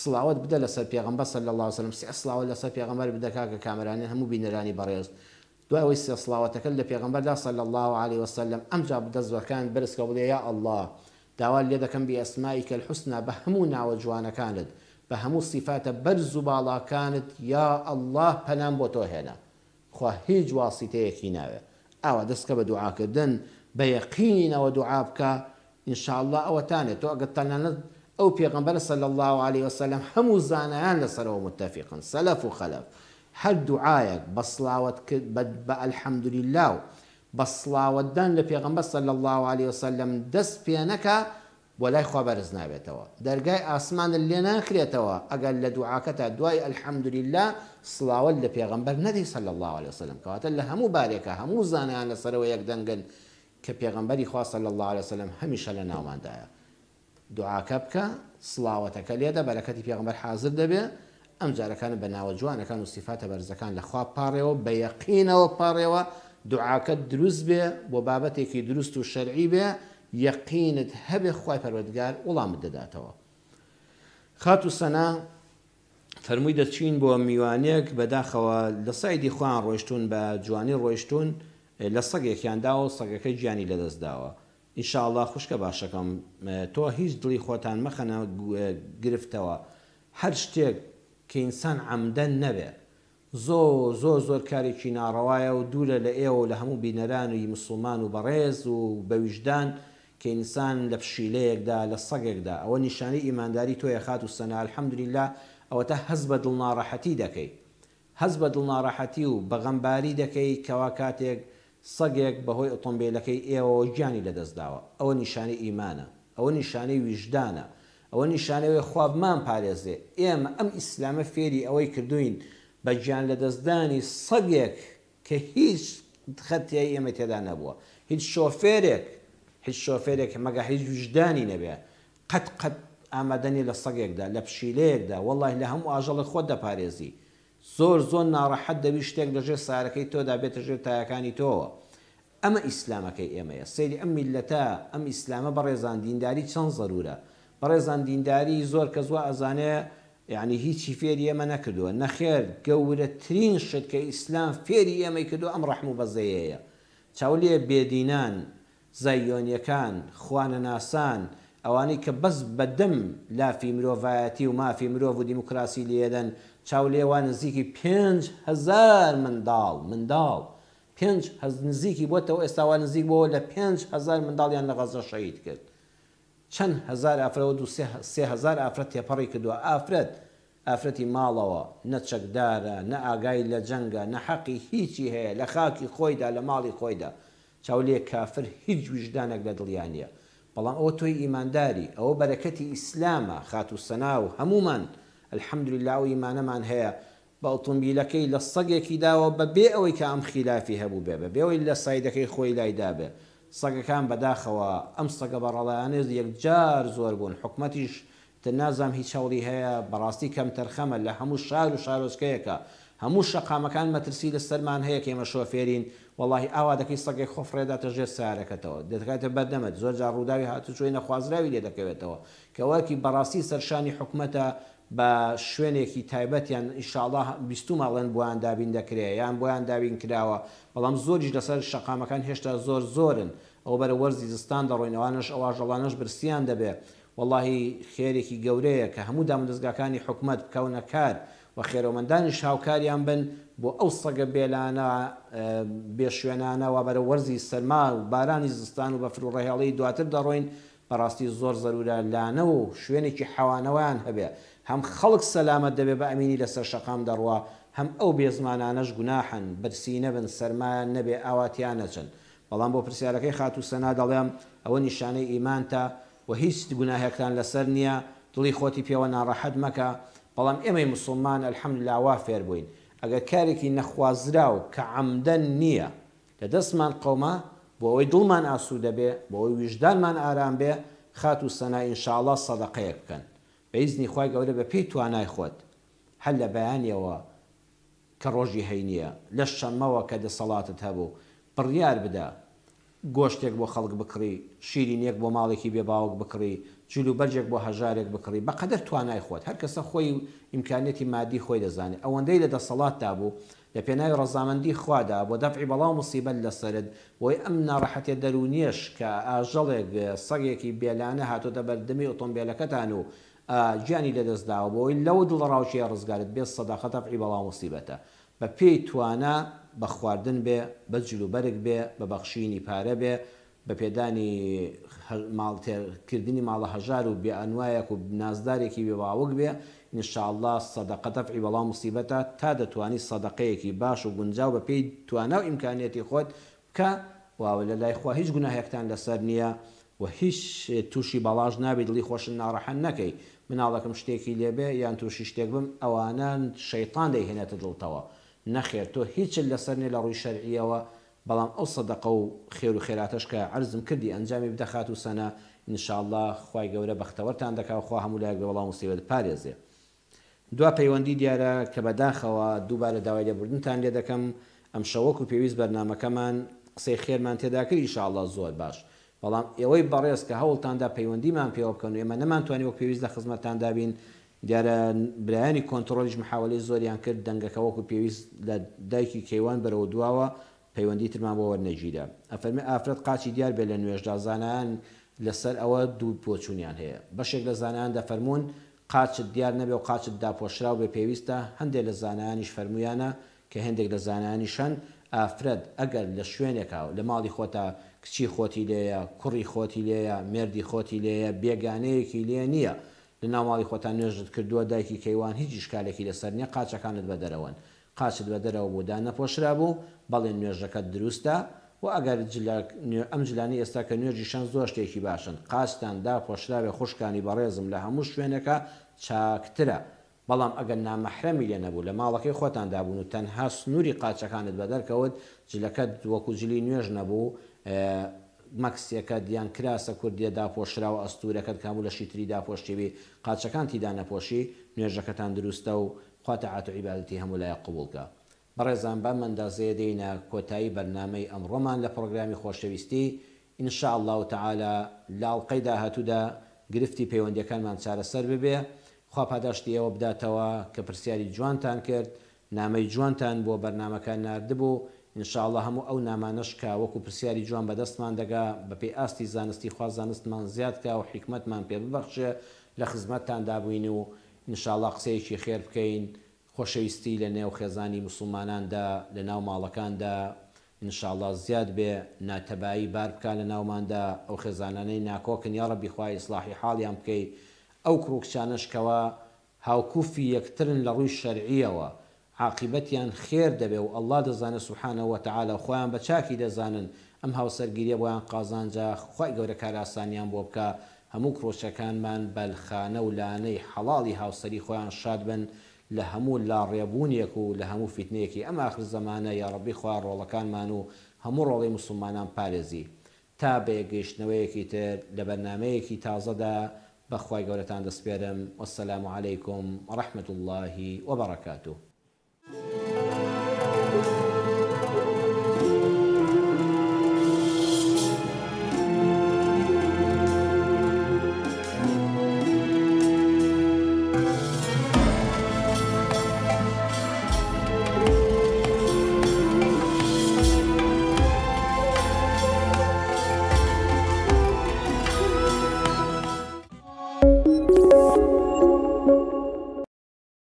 سڵاوت بدە لەسەر پێغەمبەر صلی الله عليه وسلم سێ سڵاوت لەسەر پێغەمبەر بدە کاکە کامەرانیان هەموو بینەرانی بەڕێز دوای ئەوەی سێ سڵاوەتەکە لە پێغەمبەردا صلی الله عليه وسلم ئەمجا بدە زۆرەکان بەرزکە بڵێ یا الله داوا لێ دەکەم بئەسمائیکە الحوسنە بە هەموو ناوە جوانەکانت بە هەموو صیفاتە بەرز و باڵاکانت یا الله پەنام بۆ تۆ هێنا خوا هیچ واسیتەیەکی ناوێ ئاوا دەستکە بە دوعاکردن بە یەقینەوە دوعا بکە ئینشاءالله ئەوەتانێت تۆ ئەگەر تەنانەت ئەو پێغەمبەر صلی الله عليه وسلم هەموو زانایان لەسەرەوە متفقن سەلەف و خەلەف هەر دوعایەک بە سڵاوەت کرد بە الحەمد لله و بە سڵاوەتدان لە پێغەمبەر صلی الله عليه وسلم دەست پێ نەکا بۆ لای خوا بەرز نابێتەوە دەرگای ئاسمانت لێ ناکرێتەوە ئەگەر لە دوعاکەتە دوای الحەمد لله سڵاوەت لە پێغەمبەر نەدەی صلی الله عليه وسلم کەواتە لە هەموو بارێکە هەموو زانایان لەسەرەوە یەکدەنگن کە پێغەمبەری خوا صلی الله عليه وسلم هەمیشە لە ناوماندایە دوعاکە بکە سڵاوەتەکە لێدە بەرەکەتی پێغەمبەر حازر دەبێ ئەم جارەکان بە ناوە جوانەکان و صیفاتە بەرزەکان لە خوا پاڕێەوە بە یەقینەوە پاڕێەوە دوعاکە دروست بێ بۆ بابەتێکی دروست و شەرعی بێ یەقینت هەبێ خوای پەروەردگار وەڵامت دەداتەوە خات و سەنا فەرمووی دەچین بۆ میوانێک بەداخەوە لە سایدی خۆیان ڕۆیشتون بە جوانی ڕۆیشتون لە سەگێکیانداوە سەگەکەی گیانی لەدەستداوە ئینشاءالله خوشکە باشەکەم تۆ هیچ دڵی خۆتان مەخەنە گرفتەوە هەر شتێک کە ئینسان عەمدەن نەبێ زۆر کارێکی ناڕەوایە و دوورە لە ئێوە لە هەموو بینەران و مسلمان و بەڕێز و بە ویژدان کە ئینسان لە پشیلەیەکدا لە سەگێکدا ئەوە نیشانەی ئیمانداری تۆیە خات و سەنا الحەمدولله ئەوەتە هەز بە دڵناڕەحەتی دەکەی هەز بە دڵناڕەحەتی و بەغەمباری دەکەی کەوا کاتێک سەگێک بەهۆی ئۆتۆمبیلەکەی ئێوە گیانی لەدەستداوە ئەوە نیشانەی ئیمانە ئەوە نیشانەی ویژدانە ئەوە نیشانەوەی خوابمان پارێزێ ئێمە ئەم ئیسلامە فێری ئەوەی کردوین بە گیان لەدەستدانی سەگێک کە هیچ خەتیای ئێمە تێدا نەبووە هیچ شۆفێرێک مەگە هیچ وجدانی نەبێ قەت ئامادەنی لە سەگێکدا لە پشیلەیەکدا وەڵڵاهی لە هەموو ئاژەڵی خۆت دەپارێزی زۆر ناڕەحەت دەبی شتێک لەژێر سارەکەی تۆدا بێتە ژێر تایەکانی تۆوە ئەمە ئیسلامەکەی ئێمەیە سەیری ئەم میلەتە ئەم ئیسلامە بەڕێزان دینداری چەند زەرورە بەڕێزان دینداری زۆر کە زووە ئەزانێ یعنی هیچی فێری ئێمە نەکردووە نەخێر گەورەترین شت کە ئیسلام فێری ئێمەی کردو ئەم ڕەحم و بەزەیەیە چاولێ بێدینان زایۆنیەکان خوانەناسان ئەوانەی کە بەس بەدەم لافی مرۆڤایەتی و مافی مرۆڤ و دیموکراسی لێدەن چاولێوان نزیکی 5,000 منداڵ 5 نزیکی بۆتەوە ئێستاوان نزیک بۆەوە لە 5,000 منداڵیان لە غەزە شەهید کرد چەند هزار ئافرەت و 3,000 ئافرەت تێپەڕی کردووە ئافرەتی ماڵەوە نەچەکدارە نە ئاگای لە جەنگە نە حەقی هیچی هەیە لە خاکی خۆیدا لە ماڵی خۆیدا چاولێ کافر هیچ وجدانێک لە دڵیانە بەڵام ئەوە تۆی ئیمانداری ئەوە بەرەکەتی ئیسلامە خات و سەنا و هەمومان الحەمدولله و ئیمانەمان هەیە بە ئۆتۆمبیلەکەی لە سەگێکی داوە بەبێ ئەوەی کە ئەم خلافی هەبوو بێ بەبێەوەی لە سایدەکەی خۆی لایدا بێ سەگەکان بەداخەوە ئەم سەگە بەڕەڵایانێز یەکجار زۆر بوون حکومەتیش نازام هیچ هەوڵی هەیە بەڕاستی کەم تەرخەمە لە هەموو شار و شارۆچکەیەکە هەموو شەقامەکان مەترسی لە سەرمان هەیە کە ئێمە شۆفێرین وەڵی ئاوا دەکەی سەگێک خۆفرێداتە ژێر سیارەکەتەوە دەکاتە بەردەمت زۆر جار ڕووداوی هاتوچۆی نەخوازراوی لێ دەکەوێتەوە کە وەرکی بەڕاستی سەرشانی حکومەتە بە شوێنێکی تایبەتیان ئیشاڵڵا 20 ماڵێن بۆیان دابین دەکرێت یان بۆیان دابین کراوە بەڵام زۆریش لەسەر شەقامەکان هێشتا زۆرن ئەو بەرە وەرزی زستان دەڕۆینەوانش ئەواژەڵانش برسیان دەبێت واللهی خێرێکی گەورەیە کە هەموو دامدەستگاکانی حکومت بکەونە کار و خێرەوەمەندانی هاوکاریان بن بۆ ئەو سەگە بێلانە بێشوێنانەوە بەرە وەرزی سەرما و بارانی زستان و بە فرڕەهێڵی دواتر دەڕۆین بەڕاستی زۆر زەرورە لانە و شوێنێکی حەوانەوەیان هەبێ هەم خەڵک سەلامەت دەبێ بە ئەمینی لەسەر شەقام دەڕوە هەم ئەو بێزمانانەش گوناحن برسی نەبن سەرمایان نەبێ ئاواتیان نەچن بەڵام بۆ پرسیارەکەی خاتو سەنا دەڵێم ئەوە نیشانەی ئیمانتە و هیچ گوناهێکتان لەسەر نییە دڵی خۆتی پێوە ناڕەحەت مەکە بەڵام ئێمەی مسلمان الحەمدولله وا فێر بووین ئەگەر کارێکی نەخوازراو کە عەمدەن نییە لە دەستمان قەومە بۆ ئەوەی دڵمان ئاسوودە بێ بۆ ئەوەی ویژدانمان ئارام بێ خات و سەنا ئینشاءڵڵا سەدەقەیەک بکەن بەئیزنی خوای گەورە بە پێی توانای خۆت هەر لە بەیانیەوە کە ڕۆژی هەینیە لە شەمەوە کە دەسەڵاتت هەبوو بڕیار بدە گۆشتێک بۆ خەڵک بکڕی شیرینێک بۆ ماڵێکی بێ باوک بکڕی جلو بەرجێک بۆ هەژارێک بکڕی بەقەدەر توانای خۆت هەر کەسە خۆی ئیمکانێتی مادی خۆی دەزانێت ئەوەندەی لە دەسەڵاتدا بوو لە پێناوی ڕەزامەندی خوادا بۆ دەفعی بەڵاو موسیبەت لەسەرت بۆی ئەم ناڕەحەتیە دەرونیەش کە ئاژەڵێک سەگێکی بێلانە هاتۆتە بەردەمی ئۆتۆمبیلەکەتان و گیانی لەدەستداوە بۆی لەو دڵڕاوچیە ڕزگارت بێت سەداقە دەفعی بەڵاو موسیبەتە بە پێی توانە بە خواردن بێ بە جلوبەرگ بێ بە بەخشینی پارە بێ بە پێدانی ماڵکردنی ماڵە هەژار و بێ ئەنوایەک و نازدارێکی بێباوک بێ ئینشاءڵڵا سەدەقە دەفعی بەڵاو موسیبەتە تا دەتوانی سەدەقەیەکی باش و گونجاو بە پێی توانە و ئیمکانیەتی خۆت کە واوە لە لای خوا هیچ گوناهێکتان لەسەر نییە و هیچ تووشی بەڵاژ نابێت دڵی خۆشن ناڕەحەت نەکەی مناڵەکەم شتێکی لێبێ یان تووشی شتێک بم ئەوانە شەیطان دەیهێنێتە دڵتەوە نەخێر تۆ هیچ لەسەر نێ لە ڕووی شەرعیەوە بەڵام ئەو سەدەقە و خێر و خێراتەش کە عەرزم کردی ئەنجامی بدەخات و سەنا ئینشاءڵڵا خوای گەورە بەختەوەرتان دەکات خوا هەموو لایەک بێ وەڵام موسیبەت پارێزێ دوا پەیوەندی دیارە کە بەداخەوە دووبارە داوای لێبوردنتان لێ دەکەم ئەم شەوەک و پێویست بەرنامەکەمان قسەی خێرمان تێدا کرد ئینشاءڵڵا زۆر باش بەڵام ئێوەی بەڕێز کە هەوڵتاندا پەیوەندیمان پێوە بکەن و ئێمە نەمانتوانی وەک پێویست لە خزمەتتاندا بین دیارە برایانی کۆنتڕۆلیش محاولەی زۆریان کرد دەنگەکە وەکو پێویست لە دایکی کەیوان بەرەوە دواوە پەیوەندی ترمان بۆ وەرنەگیرە ئەفەرمێ ئافرەت قاچی دیار بێ لە نوێژدا زانایان لەسەر ئەوە دوو پۆچوونیان هەیە بەشێک لە زانایان دەفەرمونون قاچت دیار نەبێ و قاچت داپۆشرا و بێ پێویستە هەندێک لە زانایانیش فەرمویانە کە هەندێک لە زانایانیشەن ئافرەت ئەگەر لە شوێنێکە لە ماڵی خۆتا کچی خۆتی لێیە کوڕی خۆتی لێیە مێردی خۆتی لێیە بێگانەیەکی لێ نییە لە ناوماڵی خۆتان نوێژت کردووە دایکی کەیوان هیچ شکالێکی لەسەر نییە قاچەکانت بە دەرەوەن قاچت بە دەرەوە بوودا نەپۆشرا بوو بەڵێن نوێژەکەت دروستە و ئەگەر ئەم جلانی ئێستا کە نوێژی شەن زۆر شتێکی باشن قاچتان داپۆشراوێ خوشکانی بەڕێزم لە هەموو شوێنەکە چاکترە بەڵام ئەگەر نامەحرەمی لێ نەبوو لە ماڵەکەی خۆتان دابوون و تەنها سنووری قاچەکانت بە دەرکەوت جلەکەت وەکو جلی نوێژ نەبوو مەکسیەکە دیان کراسە کوردیە داپۆشراوە ئەستورەکەت کامو لە شیتری داپۆشتیوی قاچەکان تیدا نەپۆشی نوێژەکەتان دروستە و خواتە عیبادەتی هەموو لایە قبولکە بەڕێزان بە مەندازەیە دێینە کۆتایی بەرنامەی ئەمڕۆمان لە پرۆگرامی خۆشەویستی ئینشاء الله تعالى لاڵقەی داهاتوودا گرفتی پەیوەندیەکانمان چارەسەر ببێ خوا پاداشتی ئێوە بداتەوە کە پرسیاری جوانتان کرد نامەی جوانتان بۆ بەرنامەکان ناردبوو ئینشاءالله هەموو ئەو نامانەش کە وەکو پرسیاری جوان بەدەستمان دەگا بەپێی ئاستی زانستی خوا زانستمان زیاد کا و حکمتمان پێ ببەخشێ لە خزمەتتان دابووین و ئینشاءالله قسەیەکی خێر بکەین خۆشەویستی لە نێو خێزانی موسڵماناندا لە ناو ماڵەکاندا ئینشاءالله زیاد بێ ناتەبایی بار بکە لە ناوماندا ئەو خێزانانەی ناکۆکن یا ڕەبی خوای ئیسلاحی حاڵیان بکەی ئەو کڕوکچانەشکەوە هاوکوفی یەکترن لە ڕووی شەرعیەوە عاقبەتیان خێر دەبێ و ئەڵڵا دەزانێت سوبحانەهو وتەعالە خۆیان بە چاکی دەزانن ئەم هاوسەرگیریە بۆیان قازانجا خوای گەورە کار ئاسانیان بۆ بکە هەموو کڕۆچەکانمان بەلخانە و لانەی حەڵاڵی هاوسەری خۆیان شاد بن لە هەموو لاڕێبوونیەک و لە هەموو فیتنەیەکی ئەم آخر زەمانە یا ڕەبی خوا ڕۆڵەکانمان و هەموو ڕۆڵی موسڵمانان پارێزی تا بە گەیشتنەوەیەکی تر لە بەرنامەیەکی تازەدا بەخوای گەورەتان دەسپێرم وەسەلام عەلەیکم وەڕەحمەتوڵڵاهی وەبەڕەکاتوه